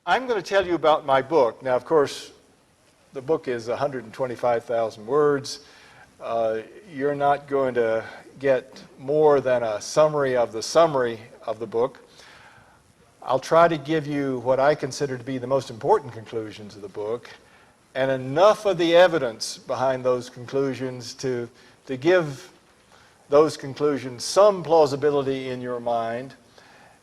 I'm going to tell you about my book. Now, of course, the book is 125,000 words. You're not going to get more than a summary of the book. I'll try to give you what I consider to be the most important conclusions of the book, and enough of the evidence behind those conclusions to give those conclusions some plausibility in your mind,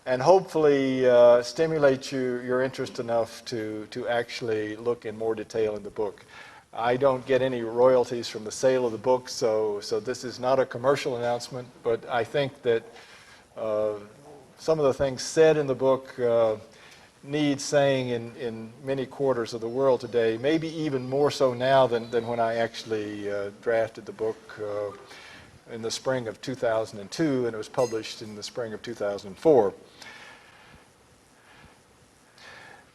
and hopefully stimulate your interest enough to actually look in more detail in the book. I don't get any royalties from the sale of the book, so this is not a commercial announcement, but I think that some of the things said in the book need saying in many quarters of the world today, maybe even more so now than when I actually drafted the book in the spring of 2002, and it was published in the spring of 2004.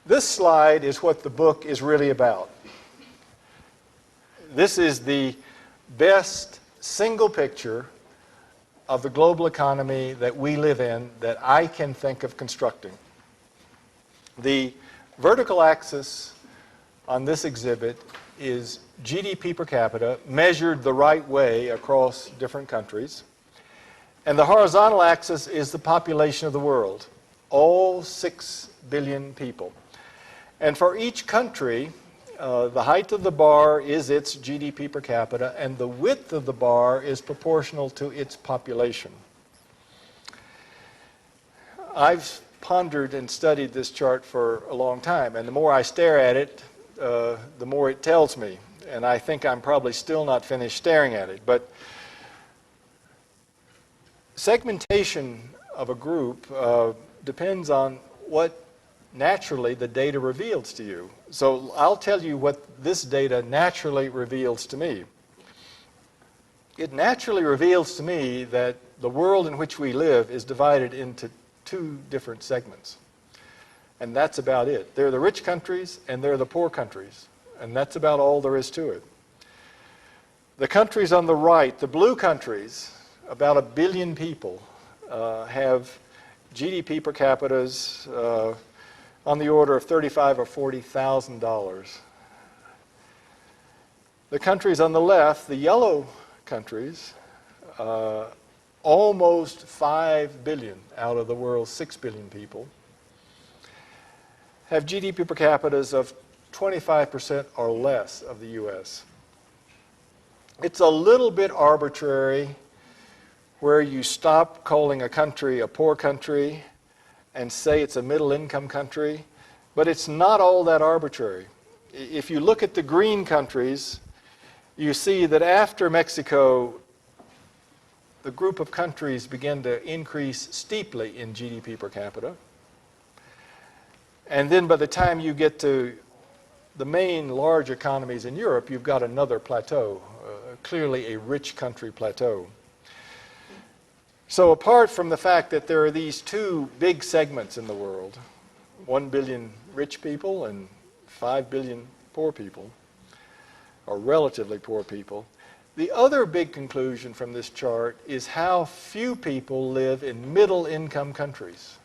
This slide is what the book is really about. This is the best single picture of the global economy that we live in that I can think of constructing. The vertical axis on this exhibit is GDP per capita measured the right way across different countries. And the horizontal axis is the population of the world, all 6 billion people. And for each country, the height of the bar is its GDP per capita, and the width of the bar is proportional to its population. I've pondered and studied this chart for a long time, and the more I stare at it, the more it tells me. And I think I'm probably still not finished staring at it. But segmentation of a group depends on what naturally the data reveals to you. So I'll tell you what this data naturally reveals to me. It naturally reveals to me that the world in which we live is divided into 2 different segments. And that's about it. There are the rich countries and there are the poor countries. And that's about all there is to it. The countries on the right, the blue countries, about 1 billion people, have GDP per capitas on the order of $35,000 or $40,000. The countries on the left, the yellow countries, almost 5 billion out of the world's 6 billion people, have GDP per capitas of 25% or less of the U.S. It's a little bit arbitrary where you stop calling a country a poor country and say it's a middle-income country, but it's not all that arbitrary. If you look at the green countries, you see that after Mexico, the group of countries began to increase steeply in GDP per capita. And then by the time you get to the main large economies in Europe, you've got another plateau, clearly a rich country plateau. So apart from the fact that there are these 2 big segments in the world, 1 billion rich people and 5 billion poor people, or relatively poor people, the other big conclusion from this chart is how few people live in middle-income countries.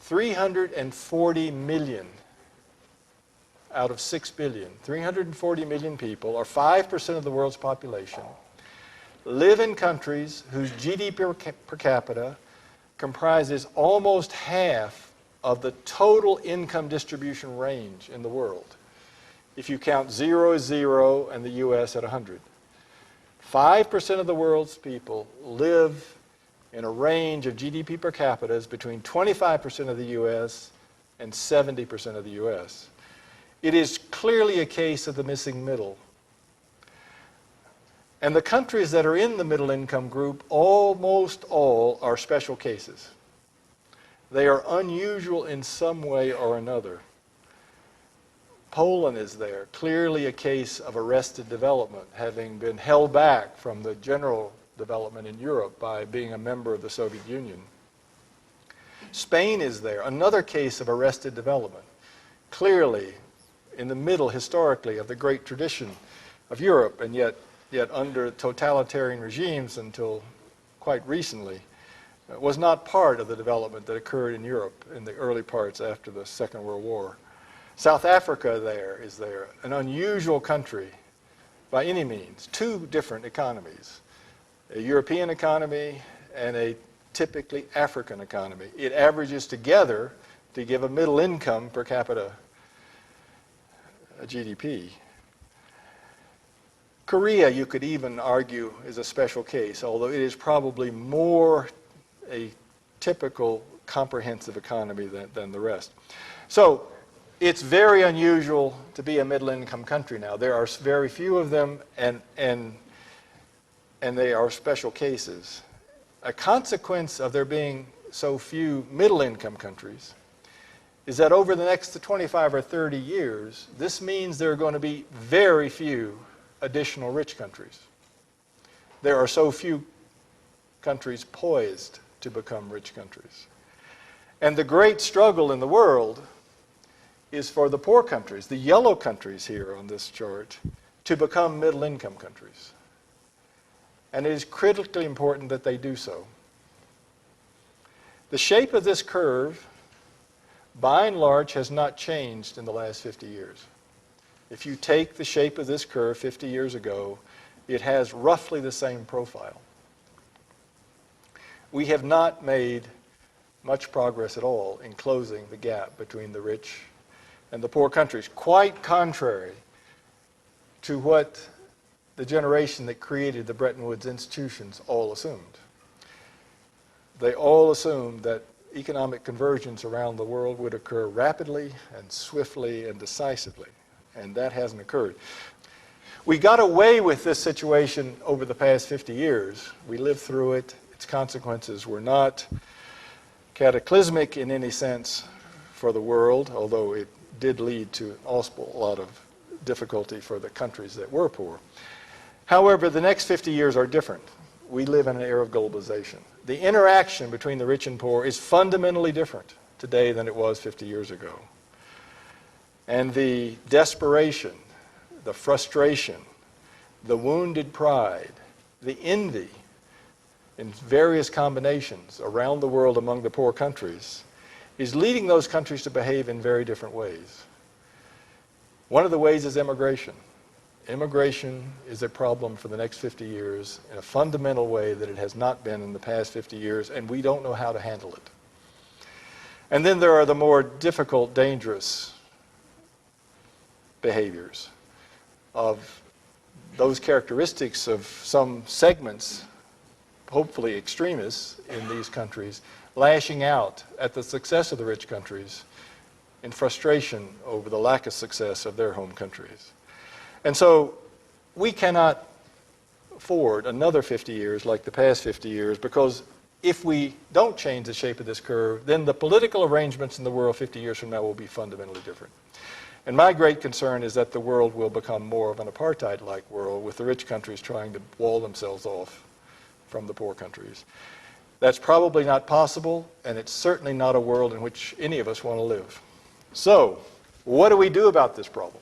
340 million out of 6 billion, 340 million people, or 5% of the world's population, live in countries whose GDP per capita comprises almost half of the total income distribution range in the world, if you count 0 as 0 and the U.S. at 100. 5% of the world's people live in a range of GDP per capita between 25% of the U.S. and 70% of the U.S. It is clearly a case of the missing middle. And the countries that are in the middle income group, almost all are special cases. They are unusual in some way or another. Poland is there, clearly a case of arrested development, having been held back from the general development in Europe by being a member of the Soviet Union. Spain is there, another case of arrested development, clearly in the middle historically of the great tradition of Europe, and yet under totalitarian regimes until quite recently, was not part of the development that occurred in Europe in the early parts after the Second World War. South Africa is an unusual country by any means, two different economies, a European economy and a typically African economy. It averages together to give a middle income per capita GDP. Korea, you could even argue, is a special case, although it is probably more a typical comprehensive economy than the rest. So it's very unusual to be a middle-income country now. There are very few of them, and they are special cases. A consequence of there being so few middle-income countries is that over the next 25 or 30 years, this means there are going to be very few additional rich countries. There are so few countries poised to become rich countries. And the great struggle in the world is for the poor countries, the yellow countries here on this chart, to become middle-income countries. And it is critically important that they do so. The shape of this curve, by and large, has not changed in the last 50 years. If you take the shape of this curve 50 years ago, it has roughly the same profile. We have not made much progress at all in closing the gap between the rich and the poor countries, quite contrary to what the generation that created the Bretton Woods institutions all assumed. They all assumed that economic convergence around the world would occur rapidly and swiftly and decisively, and that hasn't occurred. We got away with this situation over the past 50 years. We lived through it. Its consequences were not cataclysmic in any sense for the world, although it did lead to also a lot of difficulty for the countries that were poor. However, the next 50 years are different. We live in an era of globalization. The interaction between the rich and poor is fundamentally different today than it was 50 years ago. And the desperation, the frustration, the wounded pride, the envy in various combinations around the world among the poor countries is leading those countries to behave in very different ways. One of the ways is immigration. Immigration is a problem for the next 50 years in a fundamental way that it has not been in the past 50 years, and we don't know how to handle it. And then there are the more difficult, dangerous behaviors of those characteristics of some segments, hopefully extremists in these countries, lashing out at the success of the rich countries in frustration over the lack of success of their home countries. And so we cannot afford another 50 years like the past 50 years, because if we don't change the shape of this curve, then the political arrangements in the world 50 years from now will be fundamentally different. And my great concern is that the world will become more of an apartheid-like world, with the rich countries trying to wall themselves off from the poor countries. That's probably not possible, and it's certainly not a world in which any of us want to live. So, what do we do about this problem?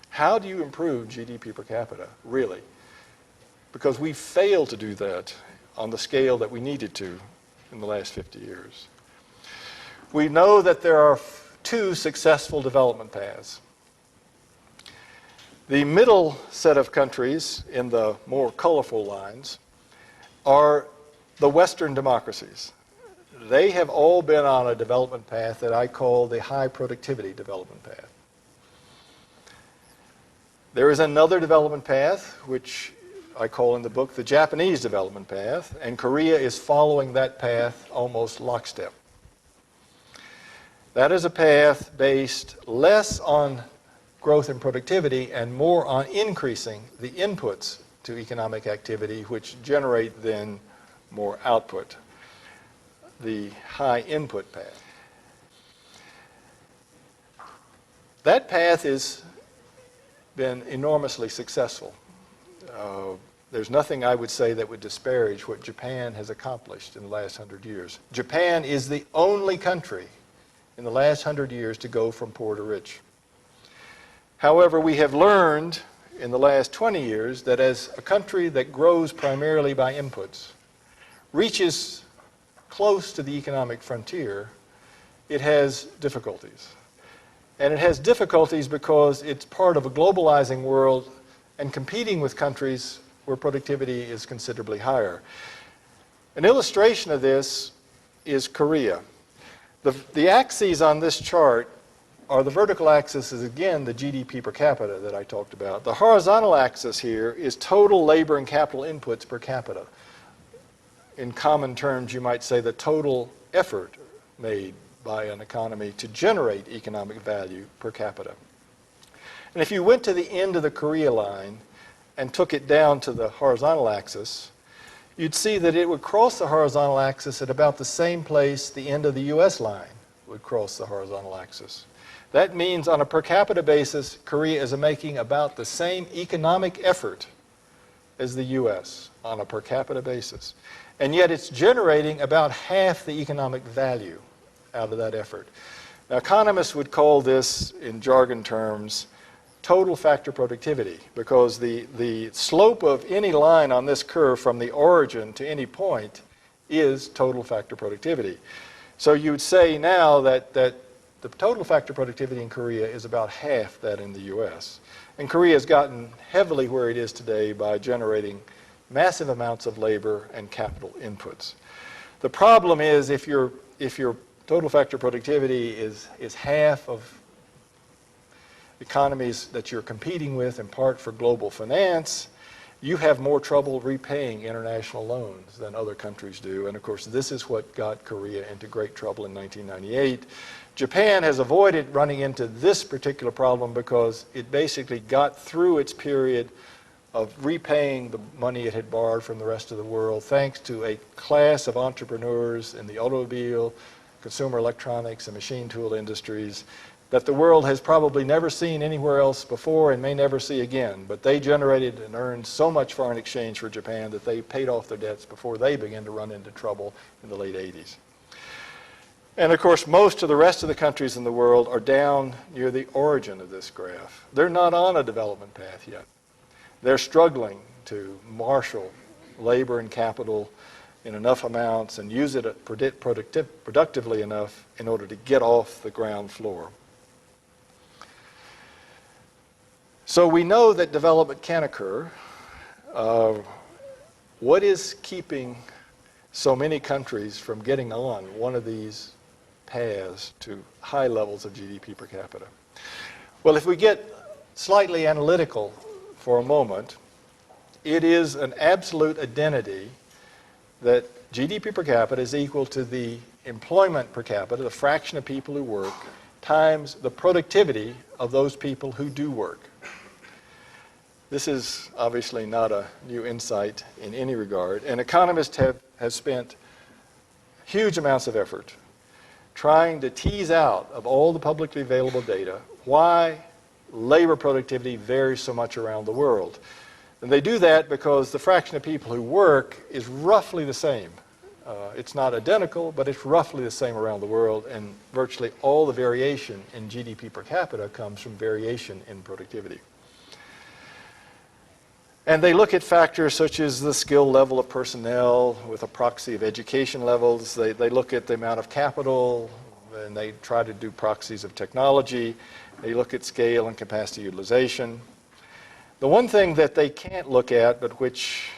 How do you improve GDP per capita, really? Because we failed to do that on the scale that we needed to in the last 50 years. We know that there are two successful development paths. The middle set of countries in the more colorful lines are the Western democracies. They have all been on a development path that I call the high productivity development path. There is another development path, which I call in the book the Japanese development path, and Korea is following that path almost lockstep. That is a path based less on growth and productivity and more on increasing the inputs to economic activity, which generate then more output, the high input path. That path has been enormously successful. There's nothing I would say that would disparage what Japan has accomplished in the last 100 years. Japan is the only country in the last 100 years to go from poor to rich. However, we have learned in the last 20 years that as a country that grows primarily by inputs reaches close to the economic frontier, it has difficulties. And it has difficulties because it's part of a globalizing world and competing with countries where productivity is considerably higher. An illustration of this is Korea. The axes on this chart are the vertical axis is, again, the GDP per capita that I talked about. The horizontal axis here is total labor and capital inputs per capita. In common terms, you might say the total effort made by an economy to generate economic value per capita. And if you went to the end of the Korea line and took it down to the horizontal axis, you'd see that it would cross the horizontal axis at about the same place the end of the US line would cross the horizontal axis. That means on a per capita basis, Korea is making about the same economic effort as the US on a per capita basis. And yet it's generating about half the economic value out of that effort. Now, economists would call this, in jargon terms, total factor productivity, because the slope of any line on this curve from the origin to any point is total factor productivity. So you would say now that the total factor productivity in Korea is about half that in the US. And Korea has gotten heavily where it is today by generating massive amounts of labor and capital inputs. The problem is if your total factor productivity is half of economies that you're competing with, in part for global finance, you have more trouble repaying international loans than other countries do. And of course, this is what got Korea into great trouble in 1998. Japan has avoided running into this particular problem because it basically got through its period of repaying the money it had borrowed from the rest of the world thanks to a class of entrepreneurs in the automobile, consumer electronics, and machine tool industries that the world has probably never seen anywhere else before and may never see again. But they generated and earned so much foreign exchange for Japan that they paid off their debts before they began to run into trouble in the late 80s. And of course, most of the rest of the countries in the world are down near the origin of this graph. They're not on a development path yet. They're struggling to marshal labor and capital in enough amounts and use it productively enough in order to get off the ground floor. So we know that development can occur. What is keeping so many countries from getting on one of these paths to high levels of GDP per capita? Well, if we get slightly analytical for a moment, it is an absolute identity that GDP per capita is equal to the employment per capita, the fraction of people who work, times the productivity of those people who do work. This is obviously not a new insight in any regard, and economists have spent huge amounts of effort trying to tease out of all the publicly available data why labor productivity varies so much around the world. And they do that because the fraction of people who work is roughly the same. It's not identical, but it's roughly the same around the world, and virtually all the variation in GDP per capita comes from variation in productivity. And they look at factors such as the skill level of personnel with a proxy of education levels. They look at the amount of capital, and they try to do proxies of technology. They look at scale and capacity utilization. The one thing that they can't look at, but which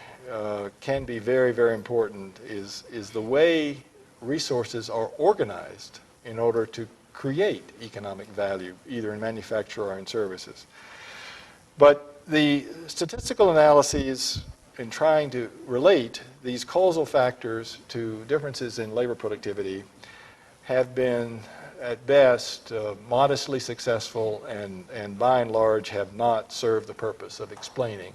can be very, very important, is the way resources are organized in order to create economic value, either in manufacture or in services. But the statistical analyses in trying to relate these causal factors to differences in labor productivity have been, at best, modestly successful and by and large have not served the purpose of explaining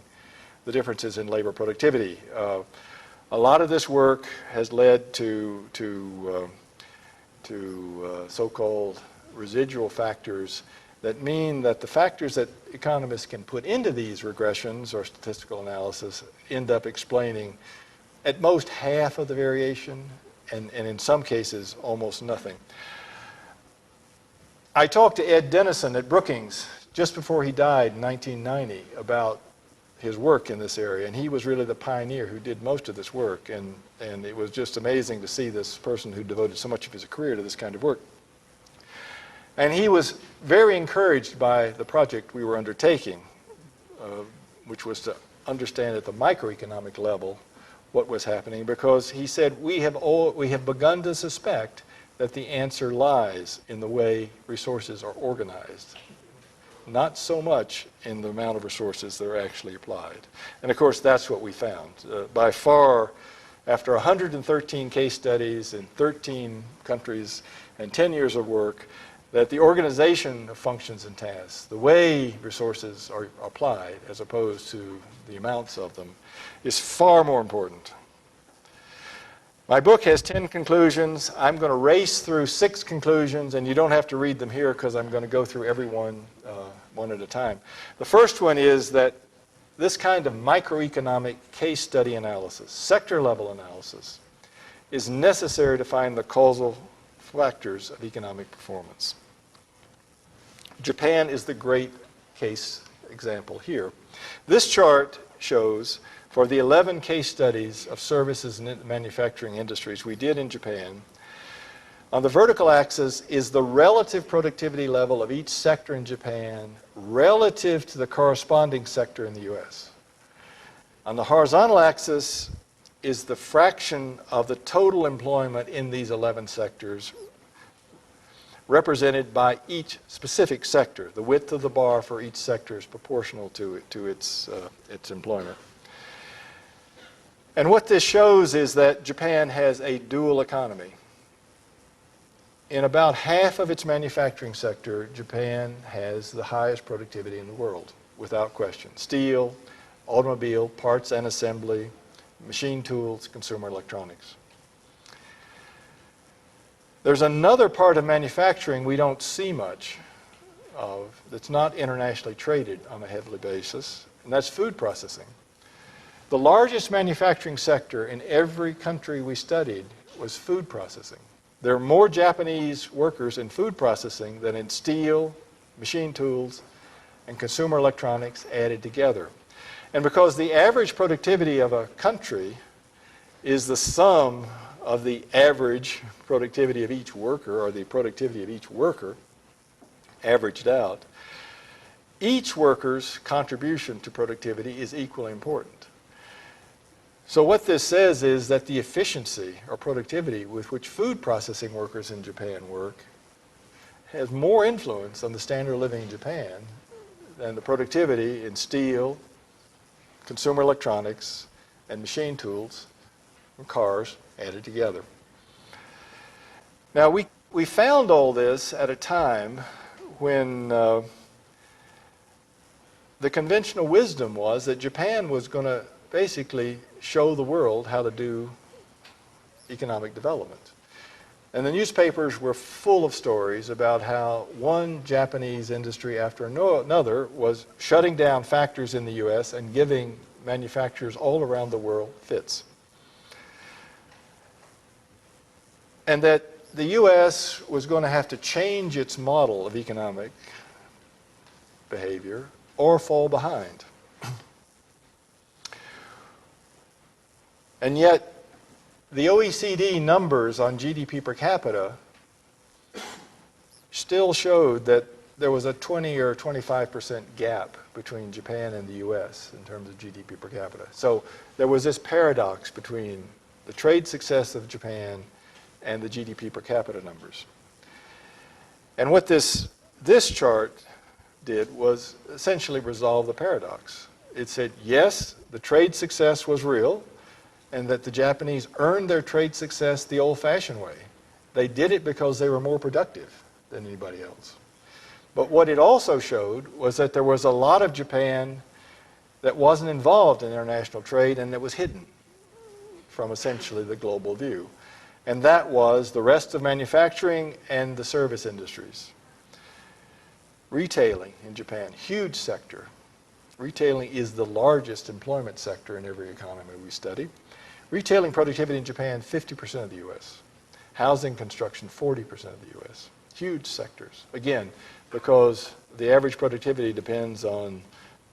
the differences in labor productivity. A lot of this work has led to so-called residual factors that mean that the factors that economists can put into these regressions or statistical analysis end up explaining at most half of the variation, and in some cases almost nothing. I talked to Ed Dennison at Brookings just before he died in 1990 about his work in this area, and he was really the pioneer who did most of this work, and it was just amazing to see this person who devoted so much of his career to this kind of work. And he was very encouraged by the project we were undertaking, which was to understand at the microeconomic level what was happening, because he said, we have begun to suspect that the answer lies in the way resources are organized, not so much in the amount of resources that are actually applied. And of course, that's what we found. By far, after 113 case studies in 13 countries and 10 years of work, that the organization of functions and tasks, the way resources are applied as opposed to the amounts of them, is far more important. My book has 10 conclusions. I'm going to race through 6 conclusions, and you don't have to read them here because I'm going to go through every one at a time. The first one is that this kind of microeconomic case study analysis, sector-level analysis, is necessary to find the causal factors of economic performance. Japan is the great case example here. This chart shows for the 11 case studies of services and manufacturing industries we did in Japan, on the vertical axis is the relative productivity level of each sector in Japan relative to the corresponding sector in the US. On the horizontal axis is the fraction of the total employment in these 11 sectors represented by each specific sector. The width of the bar for each sector is proportional to its employment. And what this shows is that Japan has a dual economy. In about half of its manufacturing sector, Japan has the highest productivity in the world, without question. Steel, automobile, parts and assembly, machine tools, consumer electronics. There's another part of manufacturing we don't see much of that's not internationally traded on a heavily basis, and that's food processing. The largest manufacturing sector in every country we studied was food processing. There are more Japanese workers in food processing than in steel, machine tools, and consumer electronics added together. And because the average productivity of a country is the sum of the average productivity of each worker, or the productivity of each worker averaged out, each worker's contribution to productivity is equally important. So what this says is that the efficiency or productivity with which food processing workers in Japan work has more influence on the standard of living in Japan than the productivity in steel, consumer electronics, and machine tools and cars added together. Now we found all this at a time when the conventional wisdom was that Japan was going to basically show the world how to do economic development. And the newspapers were full of stories about how one Japanese industry after another was shutting down factories in the US and giving manufacturers all around the world fits. And that the US was going to have to change its model of economic behavior or fall behind. And yet, the OECD numbers on GDP per capita still showed that there was a 20 or 25% gap between Japan and the US in terms of GDP per capita. So there was this paradox between the trade success of Japan and the GDP per capita numbers. And what this chart did was essentially resolve the paradox. It said, yes, the trade success was real, and that the Japanese earned their trade success the old-fashioned way. They did it because they were more productive than anybody else. But what it also showed was that there was a lot of Japan that wasn't involved in international trade and that was hidden from essentially the global view. And that was the rest of manufacturing and the service industries. Retailing in Japan, huge sector. Retailing is the largest employment sector in every economy we study. Retailing productivity in Japan, 50% of the US. Housing construction, 40% of the US. Huge sectors. Again, because the average productivity depends on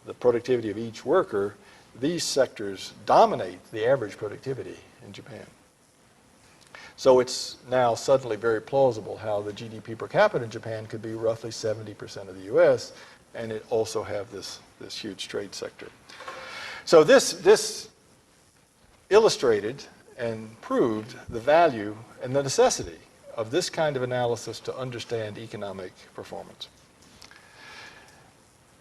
the productivity of each worker, these sectors dominate the average productivity in Japan. So it's now suddenly very plausible how the GDP per capita in Japan could be roughly 70% of the US, and it also have this huge trade sector. So this illustrated and proved the value and the necessity of this kind of analysis to understand economic performance.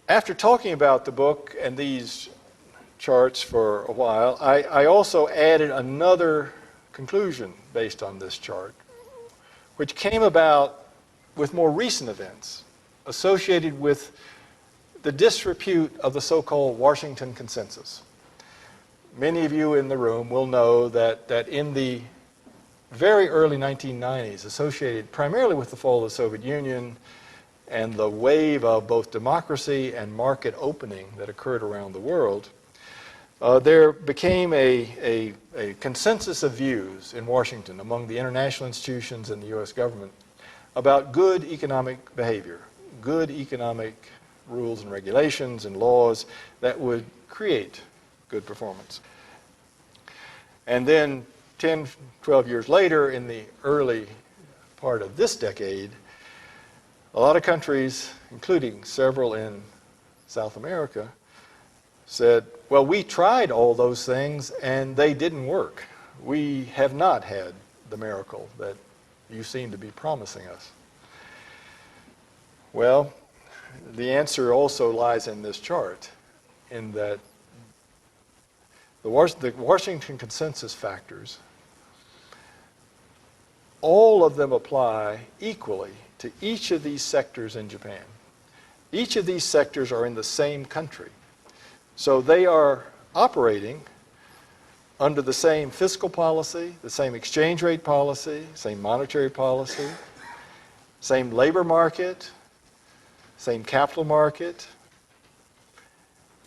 After talking about the book and these charts for a while, I also added another conclusion based on this chart, which came about with more recent events associated with the disrepute of the so-called Washington Consensus. Many of you in the room will know that in the very early 1990s, associated primarily with the fall of the Soviet Union and the wave of both democracy and market opening that occurred around the world, there became a consensus of views in Washington among the international institutions and the U.S. government about good economic behavior, good economic rules and regulations and laws that would create good performance. And then 10, 12 years later, in the early part of this decade, a lot of countries, including several in South America, said, well, we tried all those things and they didn't work. We have not had the miracle that you seem to be promising us. Well, the answer also lies in this chart, in that the Washington Consensus factors, all of them apply equally to each of these sectors in Japan. Each of these sectors are in the same country. So they are operating under the same fiscal policy, the same exchange rate policy, same monetary policy, same labor market, same capital market,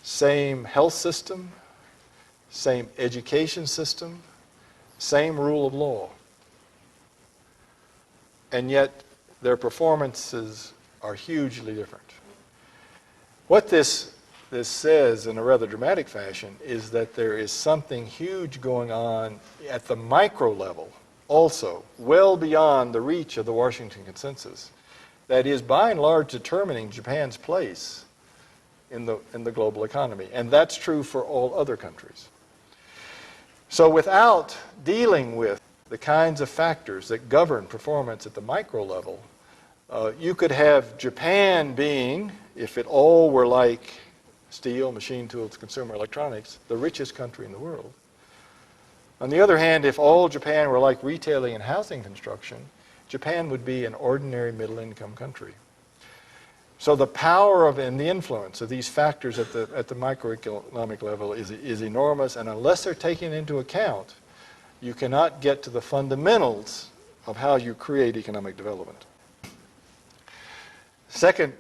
same health system, same education system, same rule of law. And yet their performances are hugely different. What this says in a rather dramatic fashion is that there is something huge going on at the micro level also, well beyond the reach of the Washington Consensus, that is by and large determining Japan's place in the global economy. And that's true for all other countries. So without dealing with the kinds of factors that govern performance at the micro level, you could have Japan being, if it all were like steel, machine tools, consumer electronics, the richest country in the world. On the other hand, if all Japan were like retailing and housing construction, Japan would be an ordinary middle-income country. So the power of and the influence of these factors at the microeconomic level is enormous, and unless they're taken into account, you cannot get to the fundamentals of how you create economic development. Second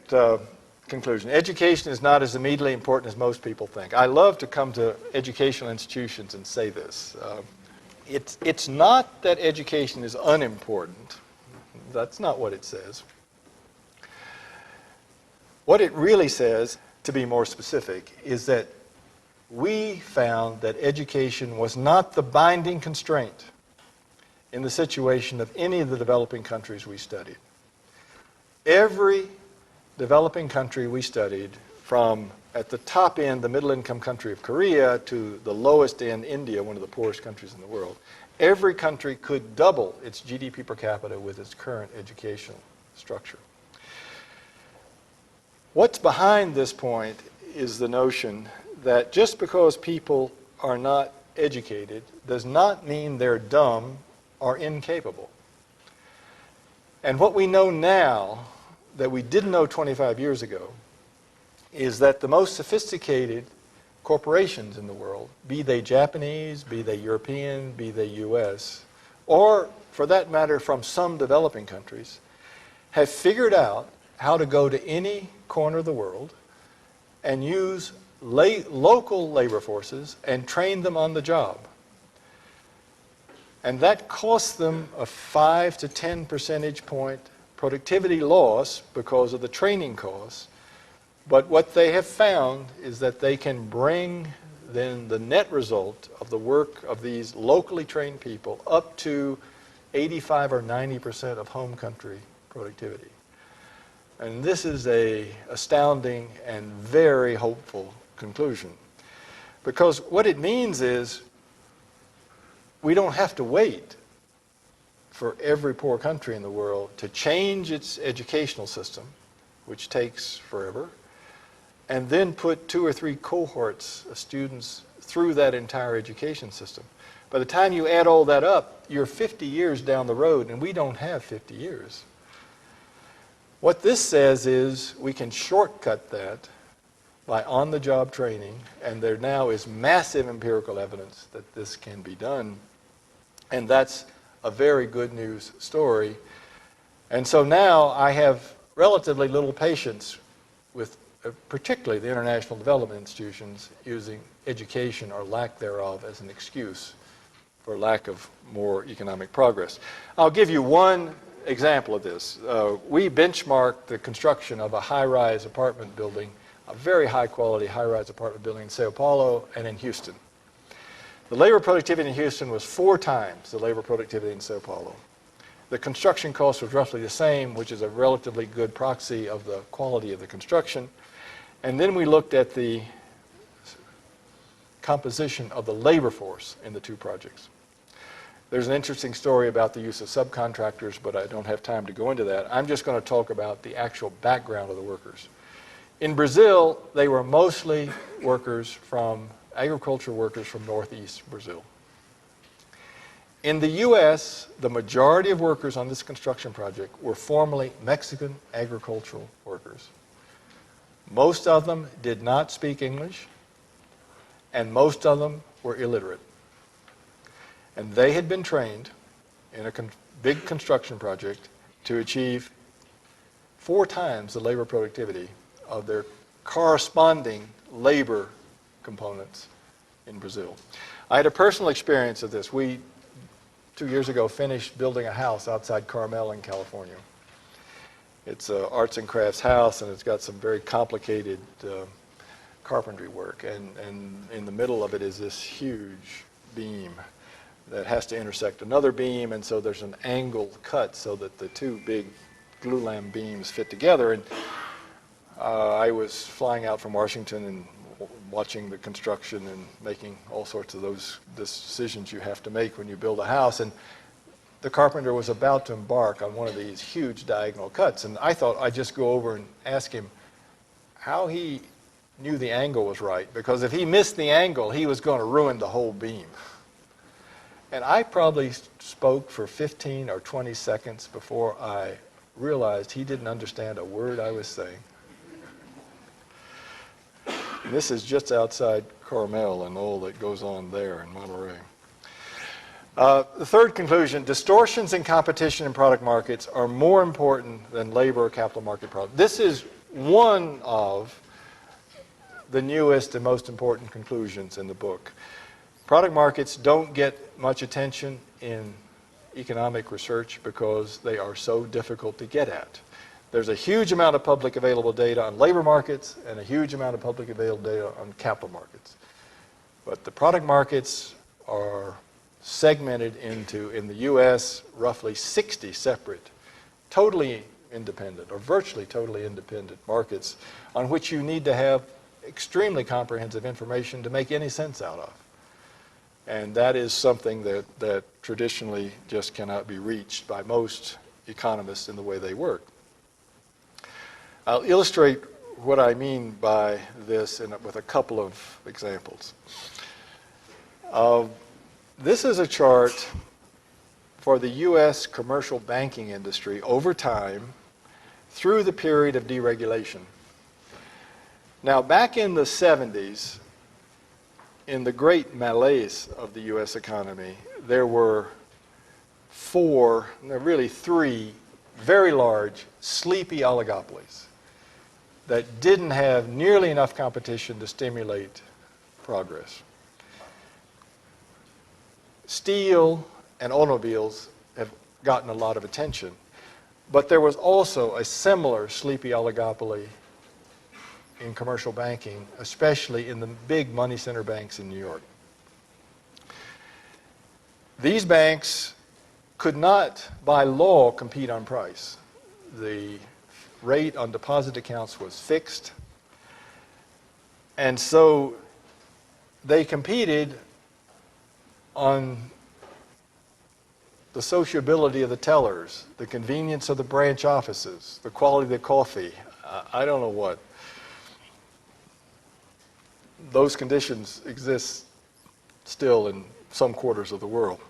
conclusion, education is not as immediately important as most people think. I love to come to educational institutions and say this. It's not that education is unimportant. That's not what it says. What it really says, to be more specific, is that we found that education was not the binding constraint in the situation of any of the developing countries we studied. Every developing country we studied, from at the top end, the middle-income country of Korea, to the lowest end, India, one of the poorest countries in the world, every country could double its GDP per capita with its current educational structure. What's behind this point is the notion that just because people are not educated does not mean they're dumb or incapable. And what we know now that we didn't know 25 years ago is that the most sophisticated corporations in the world, be they Japanese, be they European, be they US, or for that matter from some developing countries, have figured out how to go to any corner of the world and use local labor forces and train them on the job. And that costs them a 5 to 10 percentage point productivity loss because of the training costs, But what they have found is that they can bring then the net result of the work of these locally trained people up to 85 or 90% of home country productivity. And this is an astounding and very hopeful conclusion. Because what it means is we don't have to wait for every poor country in the world to change its educational system, which takes forever, and then put 2 or 3 cohorts of students through that entire education system. By the time you add all that up, you're 50 years down the road, and we don't have 50 years. What this says is we can shortcut that by on-the-job training, and there now is massive empirical evidence that this can be done. And that's a very good news story. And so now I have relatively little patience with particularly the international development institutions using education or lack thereof as an excuse for lack of more economic progress. I'll give you one example of this. We benchmarked the construction of a high-rise apartment building, a very high-quality high-rise apartment building in Sao Paulo and in Houston. The labor productivity in Houston was 4 times the labor productivity in Sao Paulo. The construction cost was roughly the same, which is a relatively good proxy of the quality of the construction. And then we looked at the composition of the labor force in the 2 projects. There's an interesting story about the use of subcontractors, but I don't have time to go into that. I'm just going to talk about the actual background of the workers. In Brazil, they were mostly agricultural workers from northeast Brazil. In the U.S., the majority of workers on this construction project were formerly Mexican agricultural workers. Most of them did not speak English, and most of them were illiterate. And they had been trained in a big construction project to achieve 4 times the labor productivity of their corresponding labor components in Brazil. I had a personal experience of this. We, 2 years ago, finished building a house outside Carmel in California. It's an arts and crafts house, and it's got some very complicated carpentry work. And in the middle of it is this huge beam that has to intersect another beam, and so there's an angled cut so that the 2 big glulam beams fit together. And I was flying out from Washington and watching the construction and making all sorts of those decisions you have to make when you build a house. And the carpenter was about to embark on one of these huge diagonal cuts. And I thought I'd just go over and ask him how he knew the angle was right, because if he missed the angle, he was going to ruin the whole beam. And I probably spoke for 15 or 20 seconds before I realized he didn't understand a word I was saying. And this is just outside Carmel and all that goes on there in Monterey. The third conclusion, distortions in competition in product markets are more important than labor or capital market problems. This is one of the newest and most important conclusions in the book. Product markets don't get much attention in economic research because they are so difficult to get at. There's a huge amount of public available data on labor markets and a huge amount of public available data on capital markets. But the product markets are segmented into, in the U.S., roughly 60 separate, totally independent or virtually totally independent markets on which you need to have extremely comprehensive information to make any sense out of. And that is something that traditionally just cannot be reached by most economists in the way they work. I'll illustrate what I mean by this with a couple of examples. This is a chart for the U.S. commercial banking industry over time through the period of deregulation. Now, back in the 70s, in the great malaise of the U.S. economy, there were really three very large, sleepy oligopolies that didn't have nearly enough competition to stimulate progress. Steel and automobiles have gotten a lot of attention, but there was also a similar sleepy oligopoly in commercial banking, especially in the big money center banks in New York. These banks could not, by law, compete on price. The rate on deposit accounts was fixed, and so they competed on the sociability of the tellers, the convenience of the branch offices, the quality of the coffee, I don't know what. Those conditions exist still in some quarters of the world.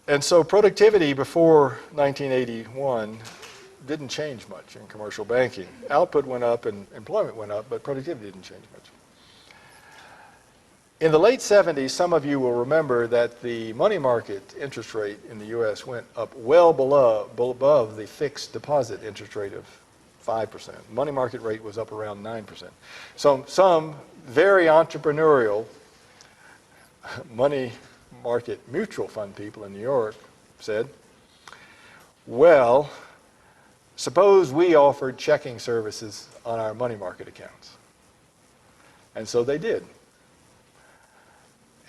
And so productivity before 1981 didn't change much in commercial banking. Output went up and employment went up, but productivity didn't change much. In the late 70s, some of you will remember that the money market interest rate in the U.S. went up well above the fixed deposit interest rate of 5%. Money market rate was up around 9%. So some very entrepreneurial money market mutual fund people in New York said, well, suppose we offered checking services on our money market accounts. And so they did.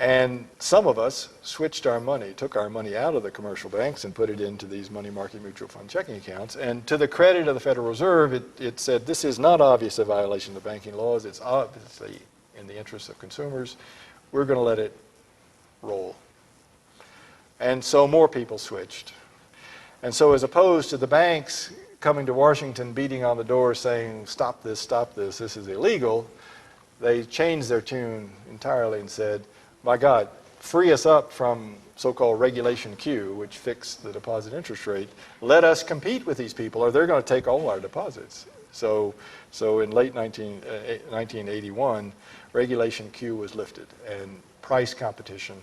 And some of us switched our money, took our money out of the commercial banks and put it into these money market mutual fund checking accounts. And to the credit of the Federal Reserve, it said this is not obviously a violation of banking laws. It's obviously in the interest of consumers. We're going to let it roll. And so more people switched. And so as opposed to the banks coming to Washington, beating on the door saying, stop this, this is illegal, they changed their tune entirely and said, my God, free us up from so-called Regulation Q, which fixed the deposit interest rate. Let us compete with these people or they're going to take all our deposits. So in late 1981, Regulation Q was lifted and price competition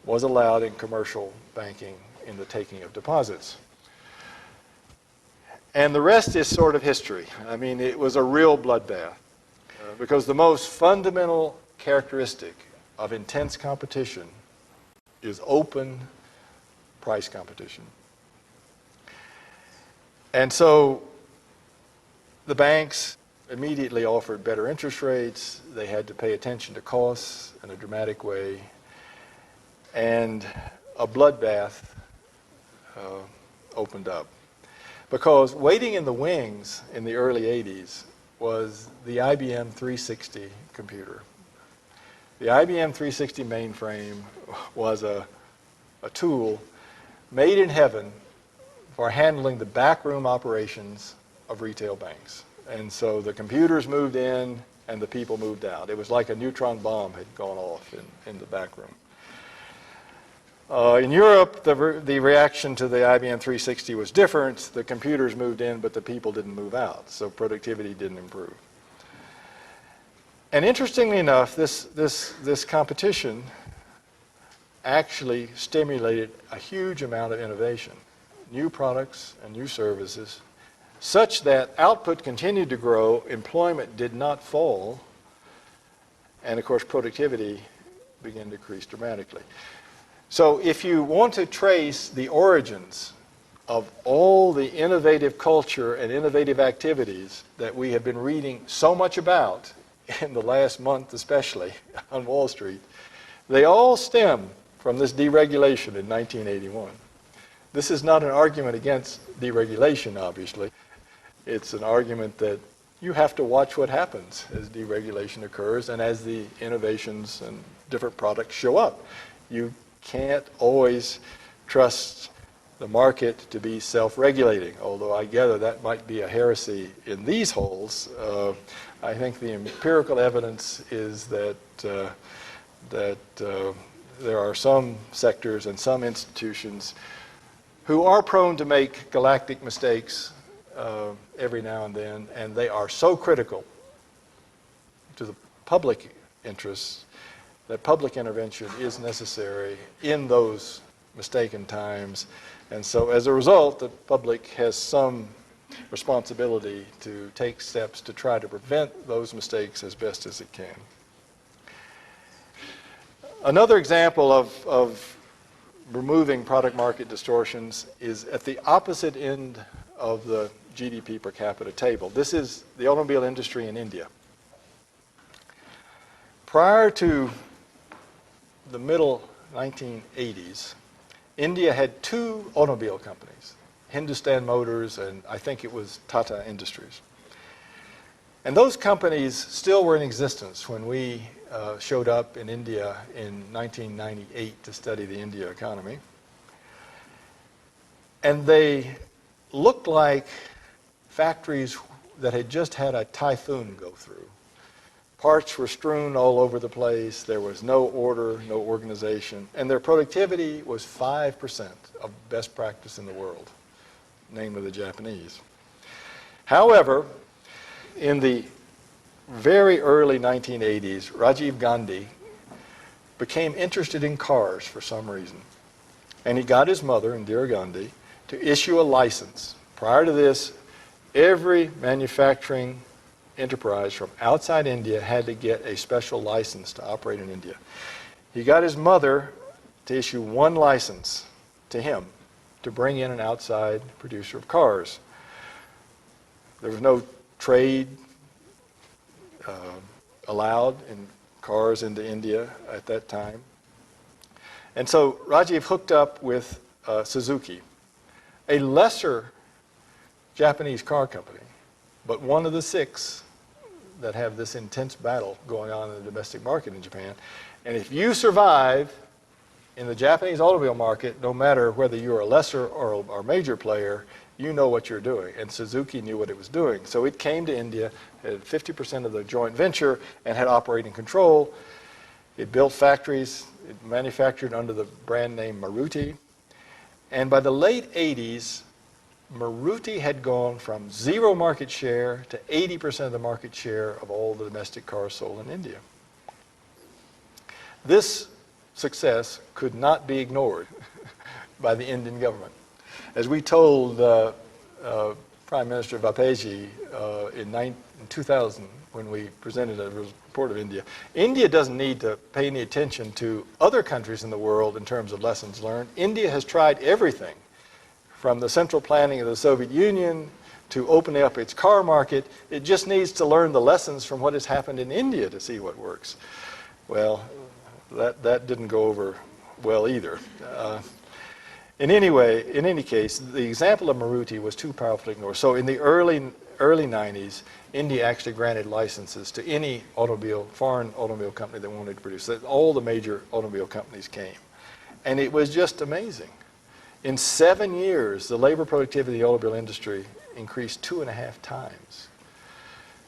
was allowed in commercial banking in the taking of deposits. And the rest is sort of history. I mean, it was a real bloodbath because the most fundamental characteristic of intense competition is open price competition. And so the banks immediately offered better interest rates. They had to pay attention to costs in a dramatic way. And a bloodbath opened up. Because waiting in the wings in the early 80s was the IBM 360 computer. The IBM 360 mainframe was a tool made in heaven for handling the backroom operations of retail banks. And so the computers moved in and the people moved out. It was like a neutron bomb had gone off in the backroom. In Europe, the reaction to the IBM 360 was different. The computers moved in, but the people didn't move out, so productivity didn't improve. And interestingly enough, this competition actually stimulated a huge amount of innovation, new products and new services, such that output continued to grow, employment did not fall, and of course productivity began to increase dramatically. So if you want to trace the origins of all the innovative culture and innovative activities that we have been reading so much about in the last month especially on Wall Street, they all stem from this deregulation in 1981. This is not an argument against deregulation, obviously. It's an argument that you have to watch what happens as deregulation occurs and as the innovations and different products show up. You can't always trust the market to be self-regulating, although I gather that might be a heresy in these holes. I think the empirical evidence is that there are some sectors and some institutions who are prone to make galactic mistakes every now and then, and they are so critical to the public interests that public intervention is necessary in those mistaken times. And so as a result, the public has some responsibility to take steps to try to prevent those mistakes as best as it can. Another example of removing product market distortions is at the opposite end of the GDP per capita table. This is the automobile industry in India. Prior to the middle 1980s, India had two automobile companies, Hindustan Motors and I think it was Tata Industries. And those companies still were in existence when we showed up in India in 1998 to study the India economy. And they looked like factories that had just had a typhoon go through. Parts were strewn all over the place. There was no order, no organization. And their productivity was 5% of best practice in the world, namely the Japanese. However, in the very early 1980s, Rajiv Gandhi became interested in cars for some reason. And he got his mother, Indira Gandhi, to issue a license. Prior to this, every manufacturing enterprise from outside India had to get a special license to operate in India. He got his mother to issue one license to him to bring in an outside producer of cars. There was no trade allowed in cars into India at that time. And so Rajiv hooked up with Suzuki, a lesser Japanese car company, but one of the six that have this intense battle going on in the domestic market in Japan. And if you survive in the Japanese automobile market, no matter whether you're a lesser or a major player, you know what you're doing. And Suzuki knew what it was doing. So it came to India, had 50% of the joint venture, and had operating control. It built factories. It manufactured under the brand name Maruti. And by the late 80s, Maruti had gone from 0 market share to 80% of the market share of all the domestic cars sold in India. This success could not be ignored by the Indian government. As we told Prime Minister Vapeji in 2000 when we presented a report of India, India doesn't need to pay any attention to other countries in the world in terms of lessons learned. India has tried everything, from the central planning of the Soviet Union to opening up its car market. It just needs to learn the lessons from what has happened in India to see what works. Well, that didn't go over well either. In any case, the example of Maruti was too powerful to ignore. So in the early 90s, India actually granted licenses to any foreign automobile company that wanted to produce. All the major automobile companies came. And it was just amazing. In 7 years, the labor productivity of the automobile industry increased 2.5 times.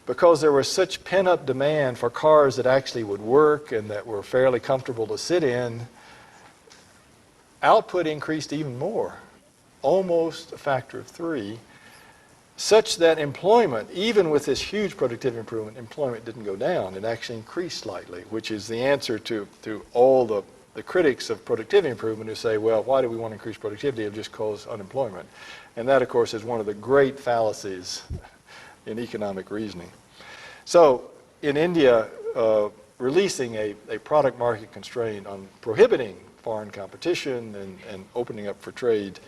Because there was such pent-up demand for cars that actually would work and that were fairly comfortable to sit in, output increased even more, almost a factor of 3, such that employment, even with this huge productivity improvement, employment didn't go down. It actually increased slightly, which is the answer to all the critics of productivity improvement who say, well, why do we want to increase productivity? It'll just cause unemployment. And that, of course, is one of the great fallacies in economic reasoning. So in India, releasing a product market constraint on prohibiting foreign competition and opening up for trade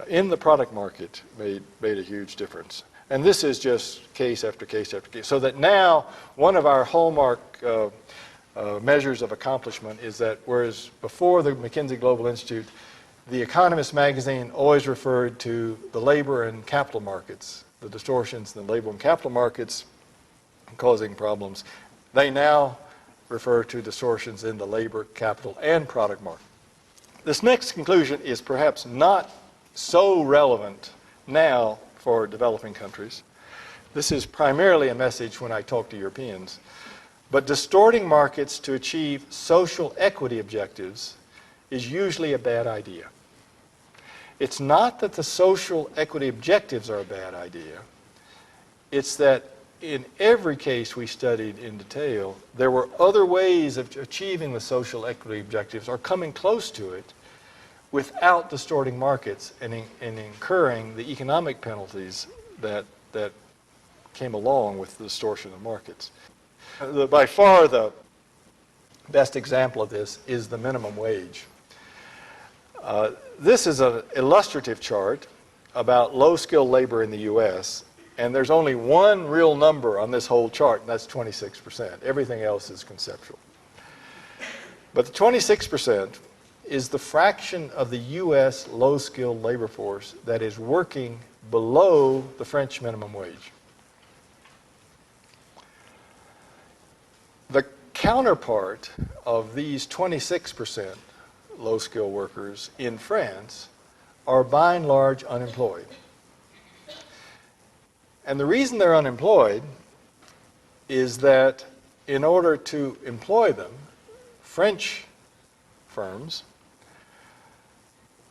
in the product market made a huge difference. And this is just case after case after case. So that now one of our hallmark measures of accomplishment is that whereas before the McKinsey Global Institute, The Economist magazine always referred to the labor and capital markets, the distortions in the labor and capital markets causing problems. They now refer to distortions in the labor, capital, and product market. This next conclusion is perhaps not so relevant now for developing countries. This is primarily a message when I talk to Europeans. But distorting markets to achieve social equity objectives is usually a bad idea. It's not that the social equity objectives are a bad idea. It's that in every case we studied in detail, there were other ways of achieving the social equity objectives or coming close to it without distorting markets and incurring the economic penalties that came along with the distortion of markets. By far the best example of this is the minimum wage. This is an illustrative chart about low-skilled labor in the U.S., and there's only one real number on this whole chart, and that's 26%. Everything else is conceptual. But the 26% is the fraction of the U.S. low-skilled labor force that is working below the French minimum wage. The counterpart of these 26% low-skilled workers in France are by and large unemployed. And the reason they're unemployed is that in order to employ them, French firms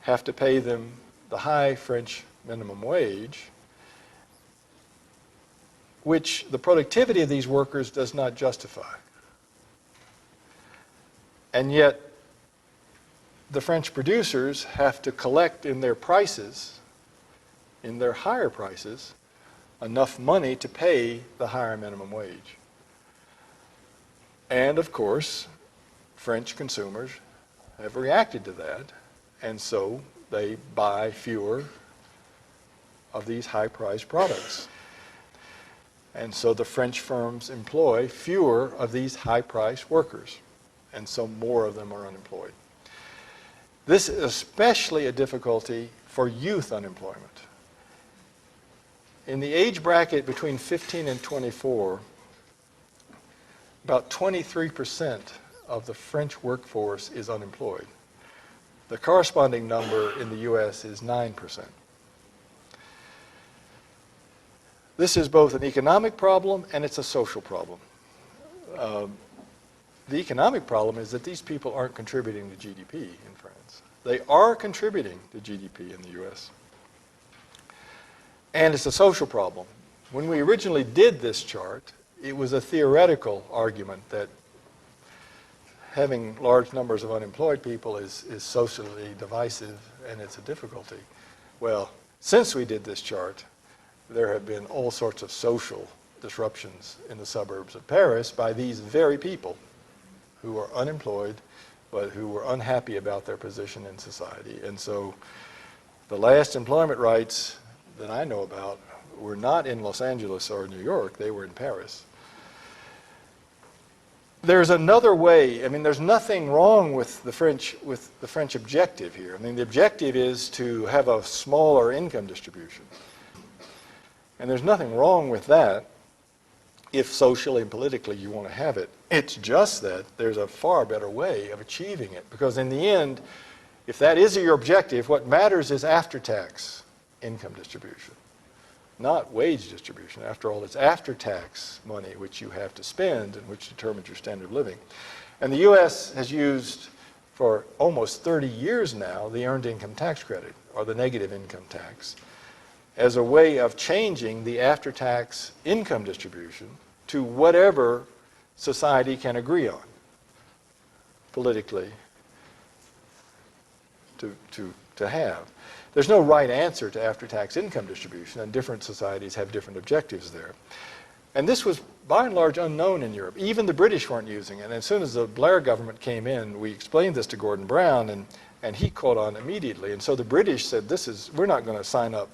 have to pay them the high French minimum wage, which the productivity of these workers does not justify. And yet, the French producers have to collect in their prices, in their higher prices, enough money to pay the higher minimum wage. And of course, French consumers have reacted to that, and so they buy fewer of these high-priced products. And so the French firms employ fewer of these high-priced workers, and so more of them are unemployed. This is especially a difficulty for youth unemployment. In the age bracket between 15 and 24, about 23% of the French workforce is unemployed. The corresponding number in the U.S. is 9%. This is both an economic problem and it's a social problem. The economic problem is that these people aren't contributing to GDP in France. They are contributing to GDP in the U.S. And it's a social problem. When we originally did this chart, it was a theoretical argument that having large numbers of unemployed people is socially divisive and it's a difficulty. Well, since we did this chart, there have been all sorts of social disruptions in the suburbs of Paris by these very people who are unemployed but who were unhappy about their position in society. And so the last employment rights that I know about were not in Los Angeles or New York, they were in Paris. There's another way. I mean, there's nothing wrong with the French objective here. I mean, the objective is to have a smaller income distribution. And there's nothing wrong with that if socially and politically you want to have it. It's just that there's a far better way of achieving it. Because in the end, if that is your objective, what matters is after-tax income distribution, not wage distribution. After all, it's after-tax money which you have to spend and which determines your standard of living. And the U.S. has used for almost 30 years now the earned income tax credit, or the negative income tax, as a way of changing the after-tax income distribution to whatever society can agree on politically to have. There's no right answer to after-tax income distribution, and different societies have different objectives there. And this was by and large unknown in Europe. Even the British weren't using it. And as soon as the Blair government came in, we explained this to Gordon Brown, and he caught on immediately. And so the British said, we're not going to sign up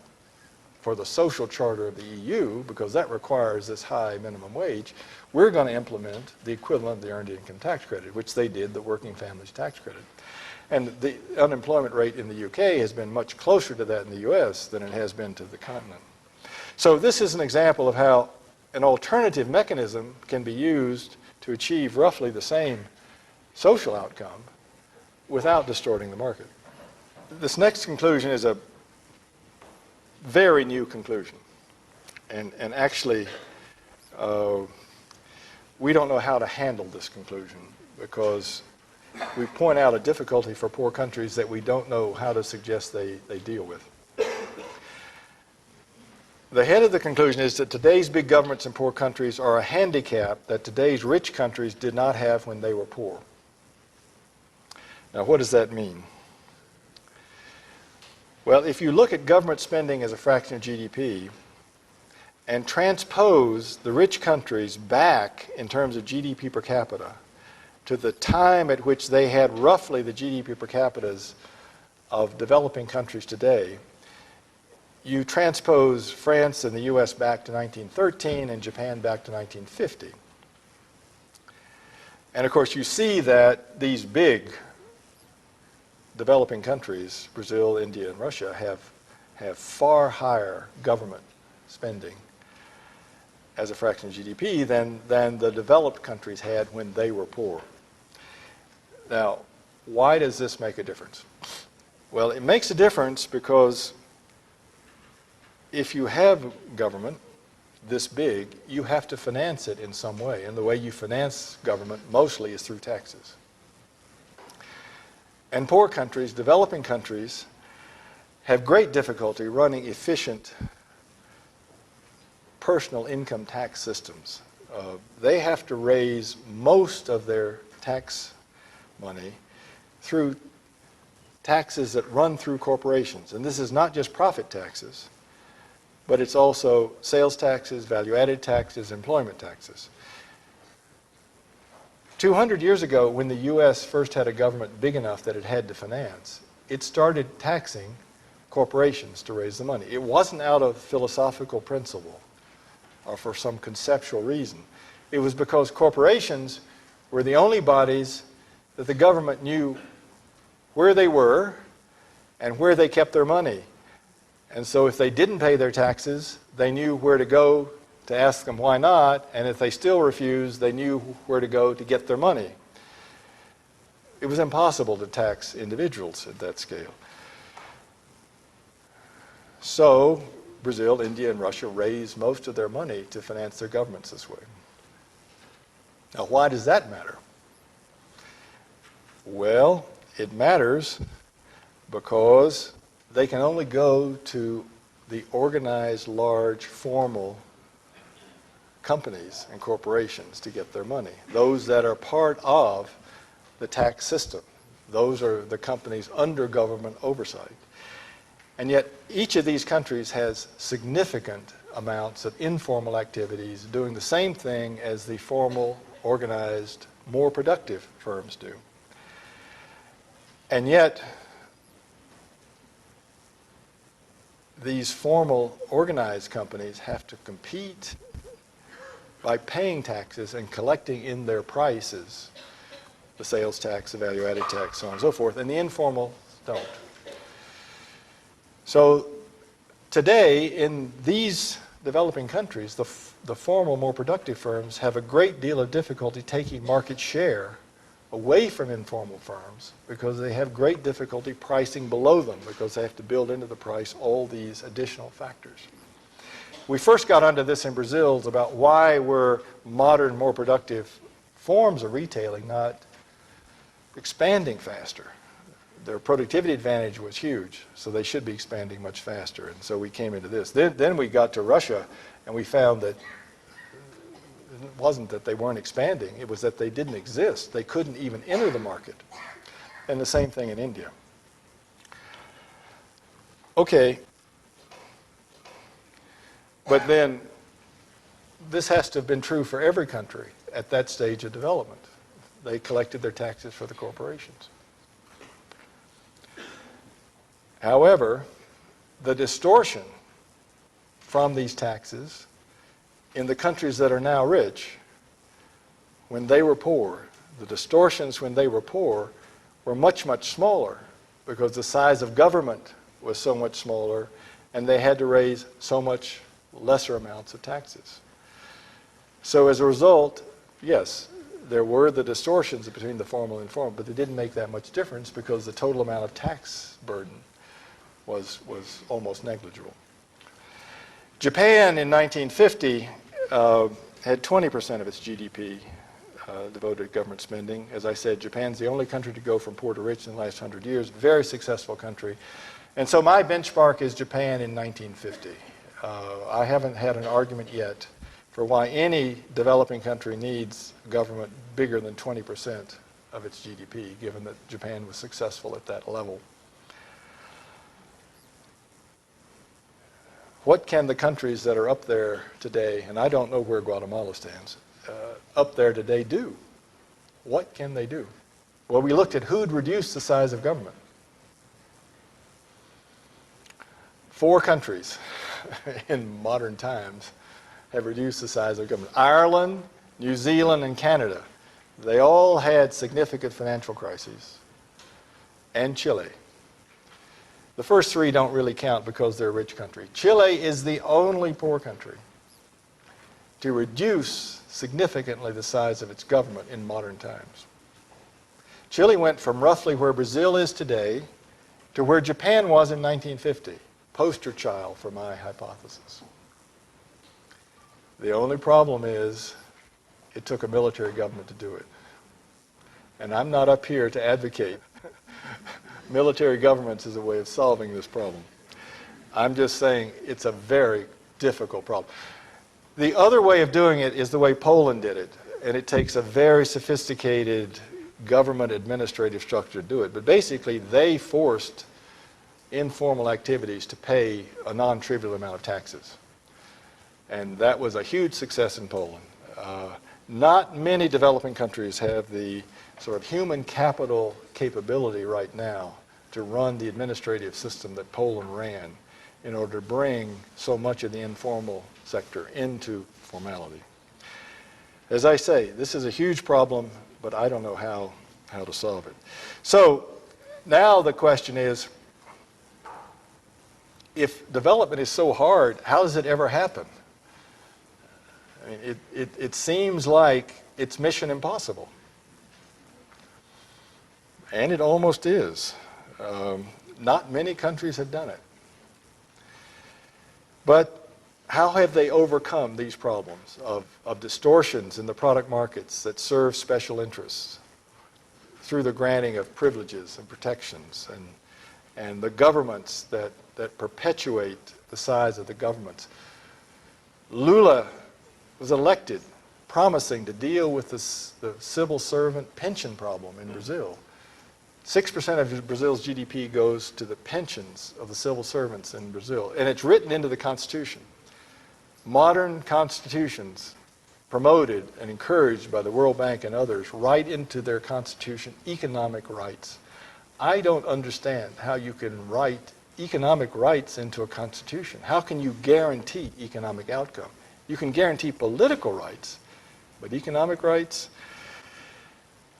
for the social charter of the EU because that requires this high minimum wage. We're going to implement the equivalent of the earned income tax credit, which they did, the working families tax credit. And the unemployment rate in the UK has been much closer to that in the US than it has been to the continent. So this is an example of how an alternative mechanism can be used to achieve roughly the same social outcome without distorting the market. This next conclusion is a very new conclusion. And actually, we don't know how to handle this conclusion because we point out a difficulty for poor countries that we don't know how to suggest they deal with. The head of the conclusion is that today's big governments in poor countries are a handicap that today's rich countries did not have when they were poor. Now, what does that mean? Well, if you look at government spending as a fraction of GDP and transpose the rich countries back in terms of GDP per capita to the time at which they had roughly the GDP per capitas of developing countries today, you transpose France and the US back to 1913 and Japan back to 1950. And of course, you see that these big developing countries, Brazil, India, and Russia, have far higher government spending as a fraction of GDP than the developed countries had when they were poor. Now, why does this make a difference? Well, it makes a difference because if you have government this big, you have to finance it in some way. And the way you finance government mostly is through taxes. And poor countries, developing countries, have great difficulty running efficient personal income tax systems. They have to raise most of their tax money through taxes that run through corporations. And this is not just profit taxes, but it's also sales taxes, value-added taxes, employment taxes. 200 years ago, when the U.S. first had a government big enough that it had to finance, it started taxing corporations to raise the money. It wasn't out of philosophical principle or for some conceptual reason. It was because corporations were the only bodies that the government knew where they were and where they kept their money. And so if they didn't pay their taxes, they knew where to go to ask them why not, and if they still refused, they knew where to go to get their money. It was impossible to tax individuals at that scale. So Brazil, India, and Russia raised most of their money to finance their governments this way. Now, why does that matter? Well, it matters because they can only go to the organized, large, formal companies and corporations to get their money. Those that are part of the tax system. Those are the companies under government oversight. And yet, each of these countries has significant amounts of informal activities doing the same thing as the formal, organized, more productive firms do. And yet, these formal, organized companies have to compete by paying taxes and collecting in their prices the sales tax, the value-added tax, so on and so forth, and the informal don't. So today, in these developing countries, the formal, more productive firms have a great deal of difficulty taking market share away from informal firms because they have great difficulty pricing below them because they have to build into the price all these additional factors. We first got onto this in Brazil about why were modern, more productive forms of retailing not expanding faster. Their productivity advantage was huge, so they should be expanding much faster. And so we came into this. Then we got to Russia, and we found that it wasn't that they weren't expanding, it was that they didn't exist. They couldn't even enter the market. And the same thing in India. Okay. But then this has to have been true for every country at that stage of development. They collected their taxes for the corporations. However, the distortion from these taxes in the countries that are now rich, when they were poor, the distortions when they were poor were much, much smaller because the size of government was so much smaller and they had to raise so much lesser amounts of taxes. So as a result, yes, there were the distortions between the formal and informal, but they didn't make that much difference because the total amount of tax burden was almost negligible. Japan in 1950 had 20% of its GDP devoted to government spending. As I said, Japan's the only country to go from poor to rich in the last 100 years. Very successful country. And so my benchmark is Japan in 1950. I haven't had an argument yet for why any developing country needs government bigger than 20% of its GDP, given that Japan was successful at that level. What can the countries that are up there today, and I don't know where Guatemala stands, up there today do? What can they do? Well, we looked at who'd reduced the size of government. 4 countries in modern times have reduced the size of government. Ireland, New Zealand, and Canada. They all had significant financial crises. And Chile. The first 3 don't really count because they're a rich country. Chile is the only poor country to reduce significantly the size of its government in modern times. Chile went from roughly where Brazil is today to where Japan was in 1950, poster child for my hypothesis. The only problem is it took a military government to do it. And I'm not up here to advocate military governments as a way of solving this problem. I'm just saying it's a very difficult problem. The other way of doing it is the way Poland did it, and it takes a very sophisticated government administrative structure to do it. But basically, they forced informal activities to pay a non-trivial amount of taxes. And that was a huge success in Poland. Not many developing countries have the sort of human capital capability right now to run the administrative system that Poland ran in order to bring so much of the informal sector into formality. As I say, this is a huge problem, but I don't know how to solve it. So now the question is, if development is so hard, how does it ever happen? I mean, it seems like it's mission impossible. And it almost is. Not many countries have done it. But how have they overcome these problems of distortions in the product markets that serve special interests through the granting of privileges and protections and the governments that perpetuate the size of the governments? Lula was elected promising to deal with the civil servant pension problem in Brazil. 6% of Brazil's GDP goes to the pensions of the civil servants in Brazil, and it's written into the Constitution. Modern constitutions promoted and encouraged by the World Bank and others write into their constitution economic rights. I don't understand how you can write economic rights into a constitution. How can you guarantee economic outcome? You can guarantee political rights, but economic rights?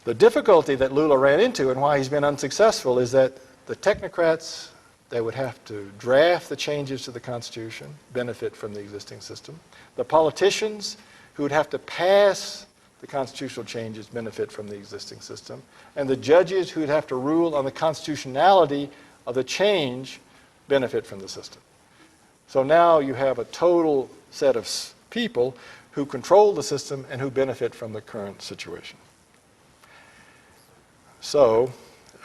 The difficulty that Lula ran into and why he's been unsuccessful is that the technocrats that would have to draft the changes to the Constitution benefit from the existing system. The politicians who would have to pass the constitutional changes benefit from the existing system. And the judges who would have to rule on the constitutionality of the change benefit from the system. So now you have a total set of people who control the system and who benefit from the current situation. So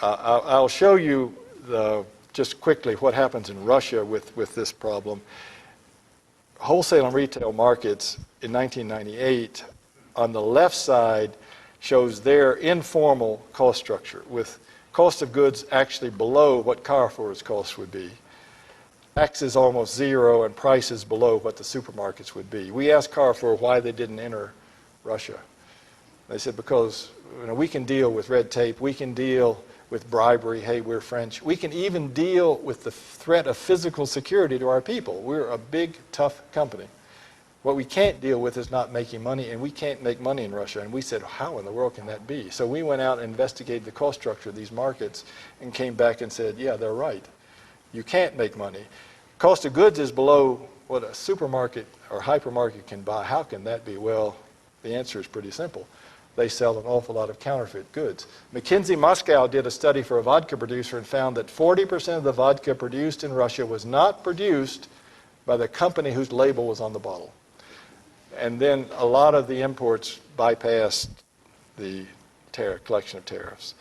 I'll show you just quickly what happens in Russia with this problem. Wholesale and retail markets in 1998, on the left side, shows their informal cost structure with cost of goods actually below what Carrefour's cost would be. Taxes almost zero and prices below what the supermarkets would be. We asked Carrefour why they didn't enter Russia. They said because we can deal with red tape, we can deal with bribery, hey, we're French. We can even deal with the threat of physical security to our people. We're a big, tough company. What we can't deal with is not making money, and we can't make money in Russia. And we said, how in the world can that be? So we went out and investigated the cost structure of these markets and came back and said, yeah, they're right. You can't make money. Cost of goods is below what a supermarket or hypermarket can buy. How can that be? Well, the answer is pretty simple. They sell an awful lot of counterfeit goods. McKinsey Moscow did a study for a vodka producer and found that 40% of the vodka produced in Russia was not produced by the company whose label was on the bottle. And then a lot of the imports bypassed the collection of tariffs.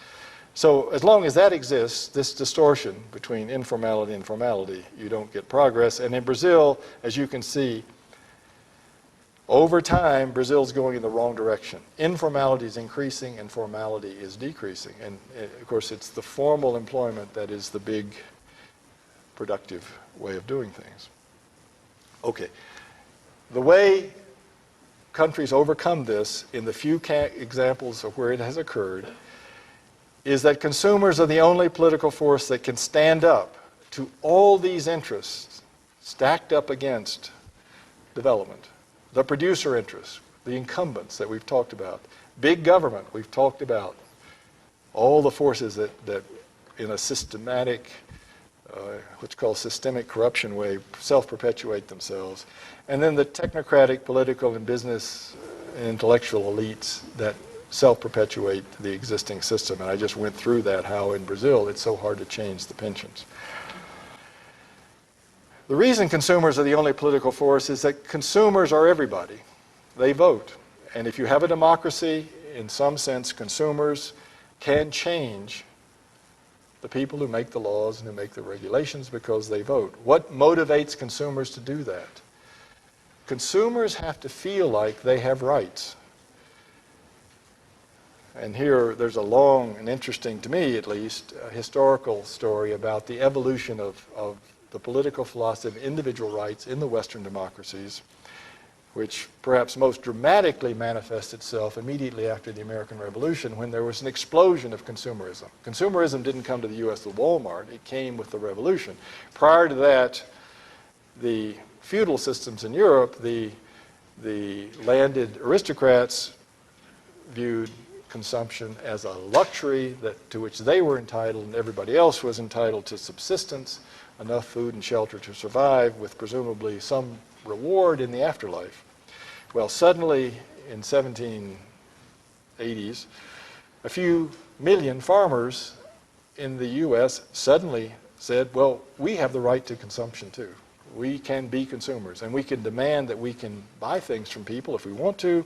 So as long as that exists, this distortion between informality and formality, you don't get progress. And in Brazil, as you can see, over time, Brazil's going in the wrong direction. Informality is increasing and formality is decreasing. And of course, it's the formal employment that is the big productive way of doing things. Okay. The way countries overcome this, in the few examples of where it has occurred, is that consumers are the only political force that can stand up to all these interests stacked up against development. The producer interests, the incumbents that we've talked about, big government we've talked about, all the forces that in a systematic, what's called systemic corruption way, self-perpetuate themselves. And then the technocratic, political, and business and intellectual elites that self-perpetuate the existing system. And I just went through that, how in Brazil it's so hard to change the pensions. The reason consumers are the only political force is that consumers are everybody. They vote. And if you have a democracy, in some sense, consumers can change the people who make the laws and who make the regulations because they vote. What motivates consumers to do that? Consumers have to feel like they have rights. And here there's a long and interesting, to me at least, historical story about the evolution of the political philosophy of individual rights in the Western democracies, which perhaps most dramatically manifests itself immediately after the American Revolution when there was an explosion of consumerism. Consumerism didn't come to the U.S. with Walmart, it came with the Revolution. Prior to that, the feudal systems in Europe, the landed aristocrats viewed consumption as a luxury to which they were entitled, and everybody else was entitled to subsistence, enough food and shelter to survive, with presumably some reward in the afterlife. Well, suddenly in 1780s, a few million farmers in the U.S. suddenly said, well, we have the right to consumption too. We can be consumers, and we can demand that we can buy things from people if we want to,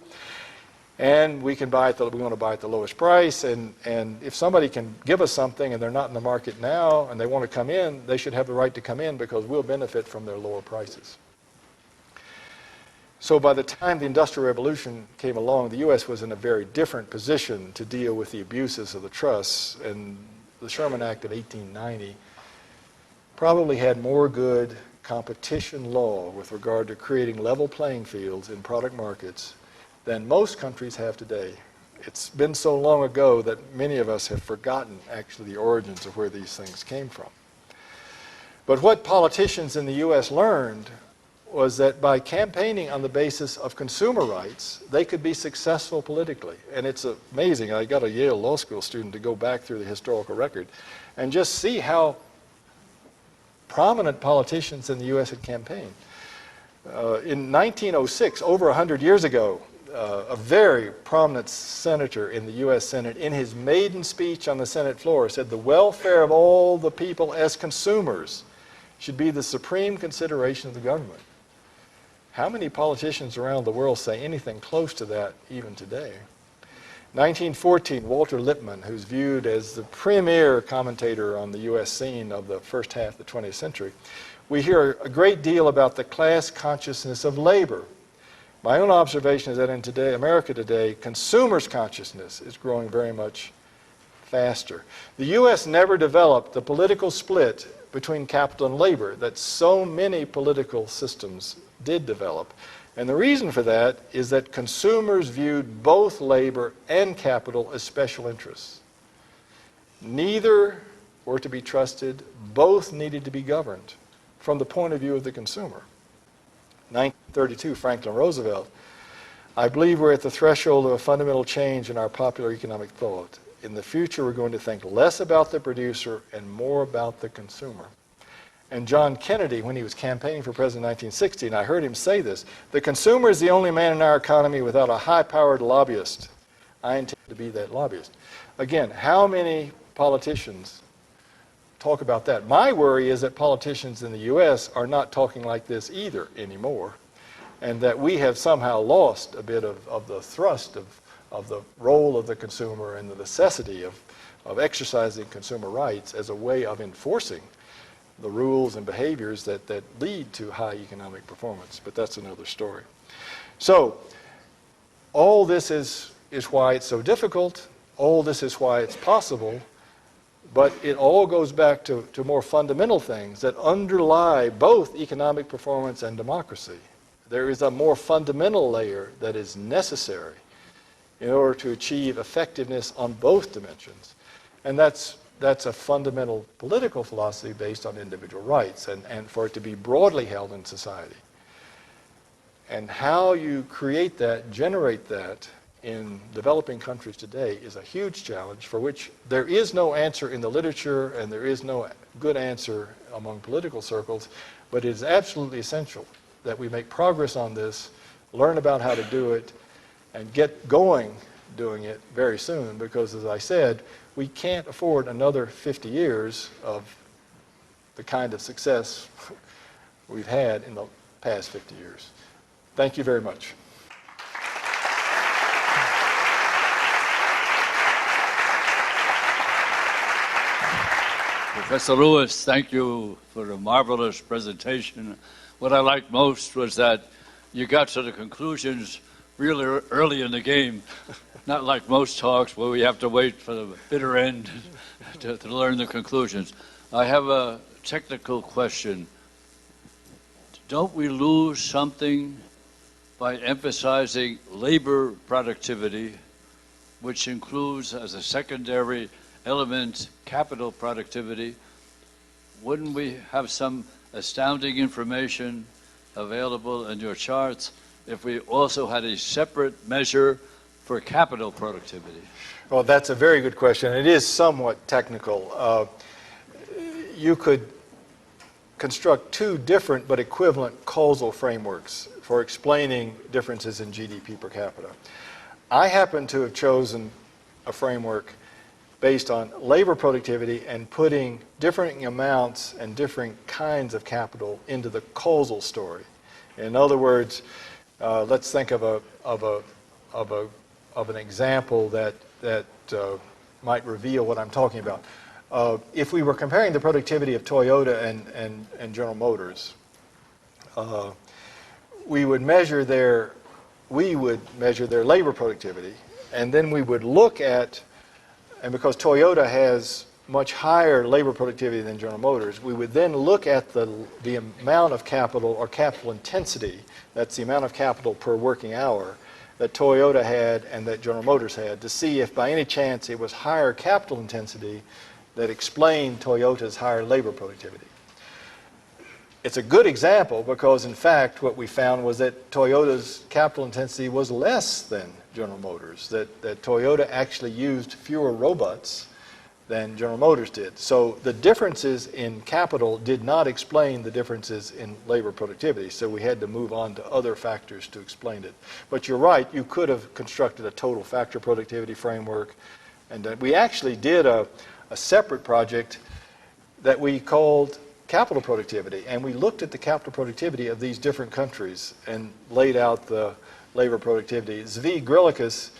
and we can buy it, we want to buy at the lowest price, and if somebody can give us something and they're not in the market now and they want to come in, they should have the right to come in because we'll benefit from their lower prices. So by the time the Industrial Revolution came along, the U.S. was in a very different position to deal with the abuses of the trusts, and the Sherman Act of 1890 probably had more good competition law with regard to creating level playing fields in product markets than most countries have today. It's been so long ago that many of us have forgotten actually the origins of where these things came from. But what politicians in the U.S. learned was that by campaigning on the basis of consumer rights, they could be successful politically. And it's amazing. I got a Yale Law School student to go back through the historical record and just see how prominent politicians in the U.S. had campaigned. In 1906, over 100 years ago, a very prominent senator in the U.S. Senate, in his maiden speech on the Senate floor, said the welfare of all the people as consumers should be the supreme consideration of the government. How many politicians around the world say anything close to that even today? 1914, Walter Lippmann, who's viewed as the premier commentator on the U.S. scene of the first half of the 20th century, we hear a great deal about the class consciousness of labor. My own observation is that in America today, consumers' consciousness is growing very much faster. The U.S. never developed the political split between capital and labor that so many political systems did develop. And the reason for that is that consumers viewed both labor and capital as special interests. Neither were to be trusted, both needed to be governed from the point of view of the consumer. 1932, Franklin Roosevelt, I believe we're at the threshold of a fundamental change in our popular economic thought. In the future, we're going to think less about the producer and more about the consumer. And John Kennedy, when he was campaigning for president in 1960, and I heard him say this, the consumer is the only man in our economy without a high-powered lobbyist. I intend to be that lobbyist. Again, how many politicians talk about that? My worry is that politicians in the U.S. are not talking like this either anymore, and that we have somehow lost a bit of the thrust of the role of the consumer and the necessity of exercising consumer rights as a way of enforcing the rules and behaviors that lead to high economic performance. But that's another story. So all this is why it's so difficult. All this is why it's possible. But it all goes back to more fundamental things that underlie both economic performance and democracy. There is a more fundamental layer that is necessary in order to achieve effectiveness on both dimensions. And that's that's a fundamental political philosophy based on individual rights and for it to be broadly held in society. And how you create that, generate that in developing countries today is a huge challenge for which there is no answer in the literature and there is no good answer among political circles, but it is absolutely essential that we make progress on this, learn about how to do it, and get going doing it very soon, because as I said, we can't afford another 50 years of the kind of success we've had in the past 50 years. Thank you very much. Professor Lewis, thank you for a marvelous presentation. What I liked most was that you got to the conclusions really early in the game, not like most talks where we have to wait for the bitter end to learn the conclusions. I have a technical question. Don't we lose something by emphasizing labor productivity, which includes as a secondary element capital productivity? Wouldn't we have some astounding information available in your charts if we also had a separate measure for capital productivity? Well, that's a very good question. It is somewhat technical. You could construct two different but equivalent causal frameworks for explaining differences in GDP per capita. I happen to have chosen a framework based on labor productivity and putting differing amounts and different kinds of capital into the causal story. In other words, let's think of an example that might reveal what I'm talking about. If we were comparing the productivity of Toyota and General Motors, we would measure their labor productivity, and then we would look at, and because Toyota has much higher labor productivity than General Motors, we would then look at the amount of capital or capital intensity, that's the amount of capital per working hour, that Toyota had and that General Motors had, to see if by any chance it was higher capital intensity that explained Toyota's higher labor productivity. It's a good example because, in fact, what we found was that Toyota's capital intensity was less than General Motors, that Toyota actually used fewer robots than General Motors did. So the differences in capital did not explain the differences in labor productivity, so we had to move on to other factors to explain it. But you're right, you could have constructed a total factor productivity framework, and we actually did a separate project that we called capital productivity, and we looked at the capital productivity of these different countries and laid out the labor productivity. Zvi Grilikus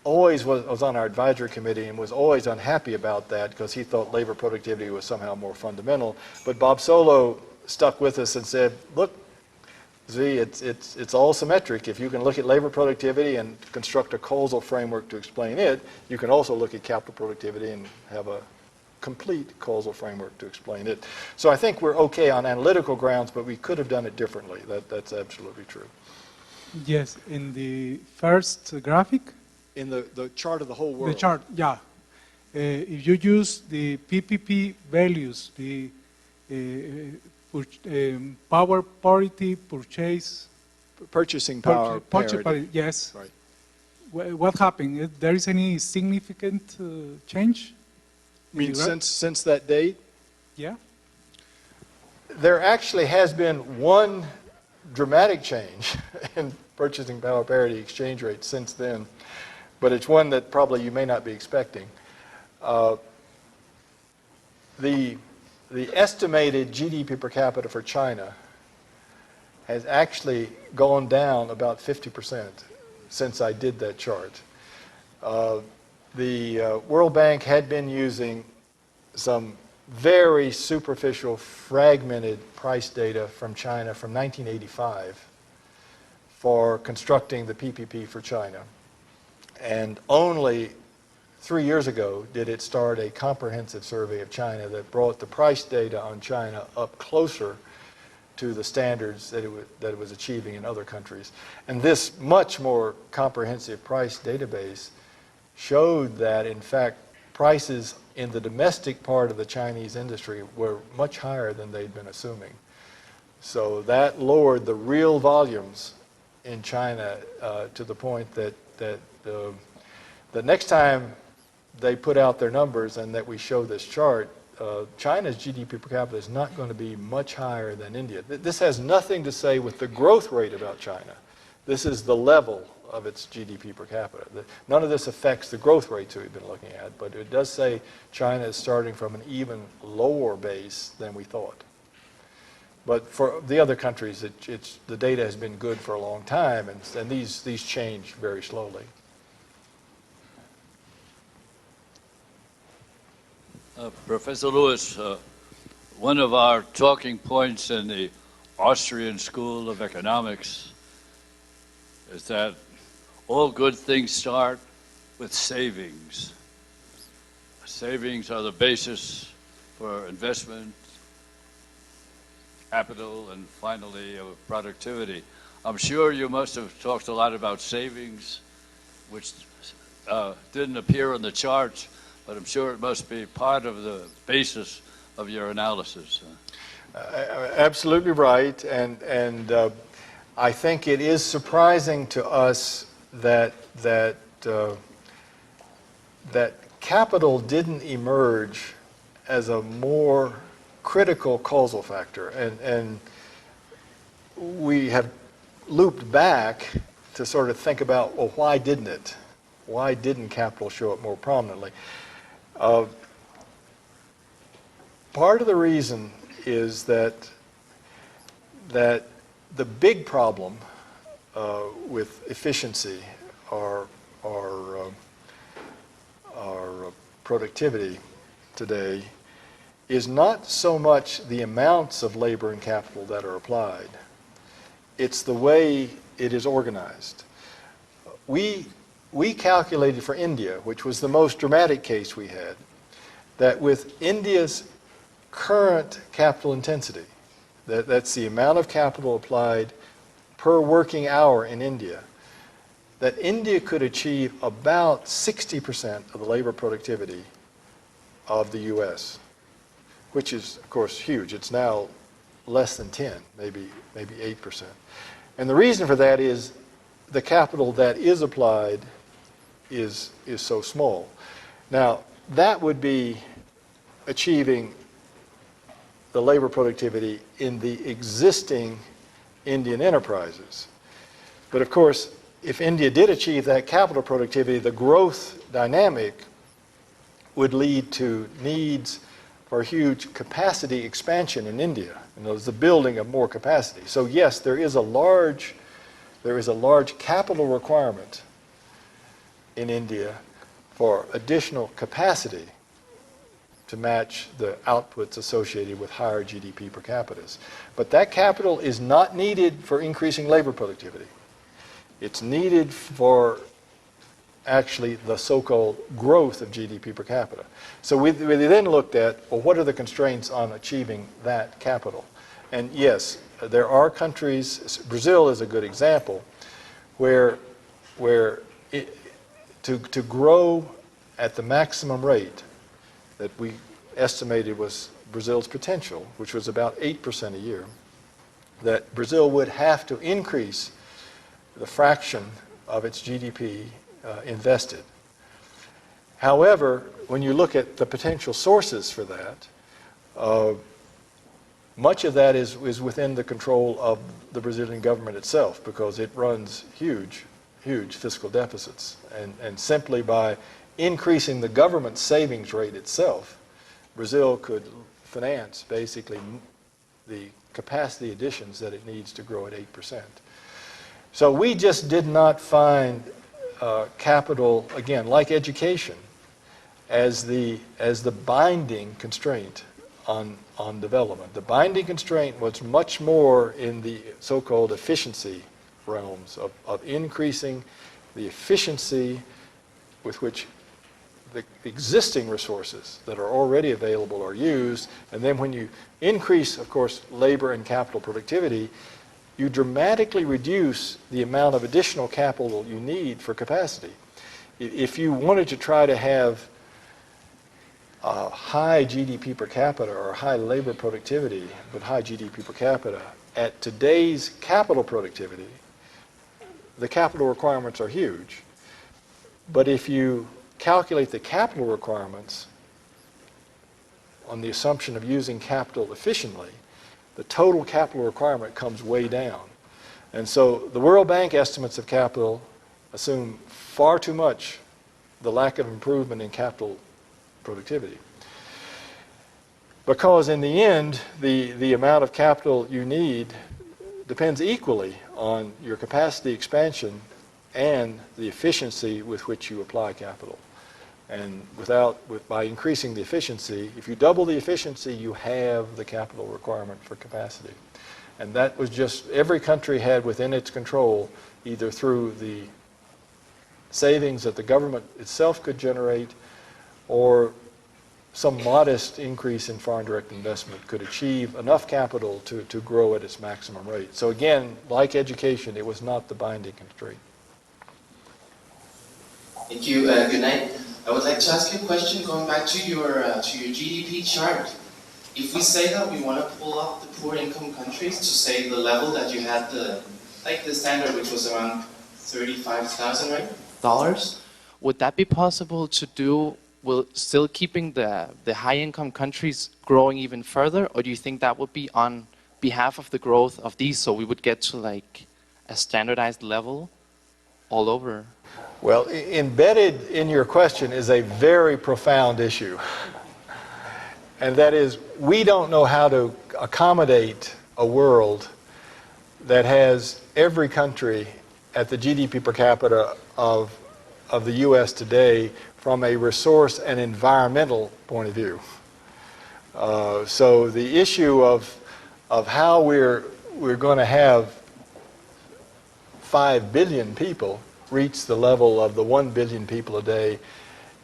always was on our advisory committee and was always unhappy about that because he thought labor productivity was somehow more fundamental. But Bob Solow stuck with us and said, look, Zvi, it's all symmetric. If you can look at labor productivity and construct a causal framework to explain it, you can also look at capital productivity and have a complete causal framework to explain it. So I think we're okay on analytical grounds, but we could have done it differently. That's absolutely true. Yes, in the first graphic. In the chart of the whole world. The chart, yeah. If you use the PPP values, the power parity, purchasing power parity. Yes. Right. What happened? There is any significant change? I mean, since that date? Yeah. There actually has been one dramatic change in purchasing power parity exchange rate since then, but it's one that probably you may not be expecting. The estimated GDP per capita for China has actually gone down about 50% since I did that chart. The World Bank had been using some very superficial, fragmented price data from China from 1985 for constructing the PPP for China. And only 3 years ago did it start a comprehensive survey of China that brought the price data on China up closer to the standards that it was achieving in other countries. And this much more comprehensive price database showed that, in fact, prices in the domestic part of the Chinese industry were much higher than they'd been assuming. So that lowered the real volumes in China to the point that the next time they put out their numbers and that we show this chart, China's GDP per capita is not going to be much higher than India. This has nothing to say with the growth rate about China. This is the level of its GDP per capita. None of this affects the growth rates we've been looking at, but it does say China is starting from an even lower base than we thought. But for the other countries, the data has been good for a long time, and these change very slowly. Professor Lewis, one of our talking points in the Austrian School of Economics is that all good things start with savings. Savings are the basis for investment, capital, and finally productivity. I'm sure you must have talked a lot about savings, which didn't appear on the charts, but I'm sure it must be part of the basis of your analysis. Absolutely right, and I think it is surprising to us that capital didn't emerge as a more critical causal factor, and we have looped back to sort of think about, well, why didn't it? Why didn't capital show up more prominently? Part of the reason is that the big problem with efficiency or productivity today is not so much the amounts of labor and capital that are applied. It's the way it is organized. We calculated for India, which was the most dramatic case we had, that with India's current capital intensity, that's the amount of capital applied per working hour in India, that India could achieve about 60% of the labor productivity of the U.S., which is, of course, huge. It's now less than 10, maybe 8%. And the reason for that is the capital that is applied is so small. Now, that would be achieving the labor productivity in the existing Indian enterprises. But of course, if India did achieve that capital productivity, the growth dynamic would lead to needs for huge capacity expansion in India. And there's the building of more capacity. So yes, there is a large capital requirement in India for additional capacity to match the outputs associated with higher GDP per capita. But that capital is not needed for increasing labor productivity. It's needed for actually the so-called growth of GDP per capita. So we then looked at, well, what are the constraints on achieving that capital? And yes, there are countries, Brazil is a good example, where to grow at the maximum rate that we estimated was Brazil's potential, which was about 8% a year, that Brazil would have to increase the fraction of its GDP invested. However, when you look at the potential sources for that, much of that is within the control of the Brazilian government itself, because it runs huge fiscal deficits. And simply by increasing the government savings rate itself, Brazil could finance basically the capacity additions that it needs to grow at 8%. So we just did not find capital, again, like education, as the binding constraint on development. The binding constraint was much more in the so-called efficiency realms of increasing the efficiency with which the existing resources that are already available are used. And then when you increase, of course, labor and capital productivity, you dramatically reduce the amount of additional capital you need for capacity. If you wanted to try to have high GDP per capita or high labor productivity, but high GDP per capita, at today's capital productivity, the capital requirements are huge. But if you calculate the capital requirements on the assumption of using capital efficiently, the total capital requirement comes way down. And so the World Bank estimates of capital assume far too much the lack of improvement in capital productivity. Because in the end, the amount of capital you need depends equally on your capacity expansion and the efficiency with which you apply capital. And by increasing the efficiency, if you double the efficiency, you have the capital requirement for capacity. And that was just, every country had within its control, either through the savings that the government itself could generate or some modest increase in foreign direct investment, could achieve enough capital to grow at its maximum rate. So again, like education, it was not the binding constraint. Thank you. Good night. I would like to ask you a question going back to your GDP chart. If we say that we want to pull up the poor income countries to say the level that you had the standard, which was around 35,000, right? Dollars, would that be possible to do while still keeping the high income countries growing even further, or do you think that would be on behalf of the growth of these, so we would get to like a standardized level all over? Well, embedded in your question is a very profound issue. And that is, we don't know how to accommodate a world that has every country at the GDP per capita of the U.S. today from a resource and environmental point of view. So the issue of how we're going to have 5 billion people reach the level of the 1 billion people a day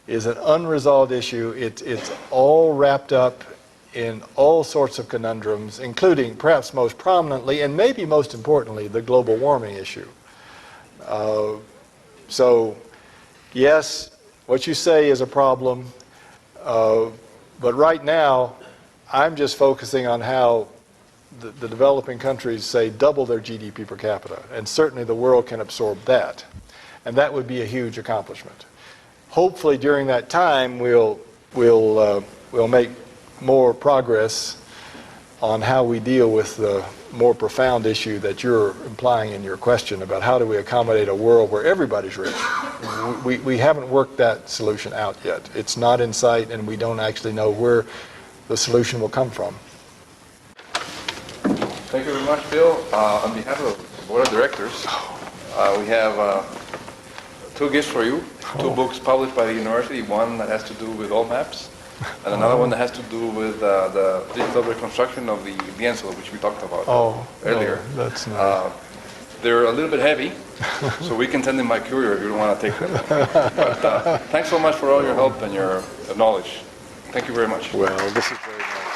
is an unresolved issue. It's all wrapped up in all sorts of conundrums, including perhaps most prominently and maybe most importantly the global warming issue. So yes, what you say is a problem, but right now I'm just focusing on how the developing countries, say, double their GDP per capita, and certainly the world can absorb that. And that would be a huge accomplishment. Hopefully during that time we'll make more progress on how we deal with the more profound issue that you're implying in your question about how do we accommodate a world where everybody's rich. We haven't worked that solution out yet. It's not in sight, and we don't actually know where the solution will come from. Thank you very much, Bill. On behalf of the Board of Directors, we have 2 gifts for you. 2 books published by the university, one that has to do with all maps, and another one that has to do with the digital reconstruction of the lienzo, which we talked about earlier. Oh, that's nice. They're a little bit heavy, so we can send them by courier if you don't want to take them. But, thanks so much for all your help and your knowledge. Thank you very much. Well, this is very nice.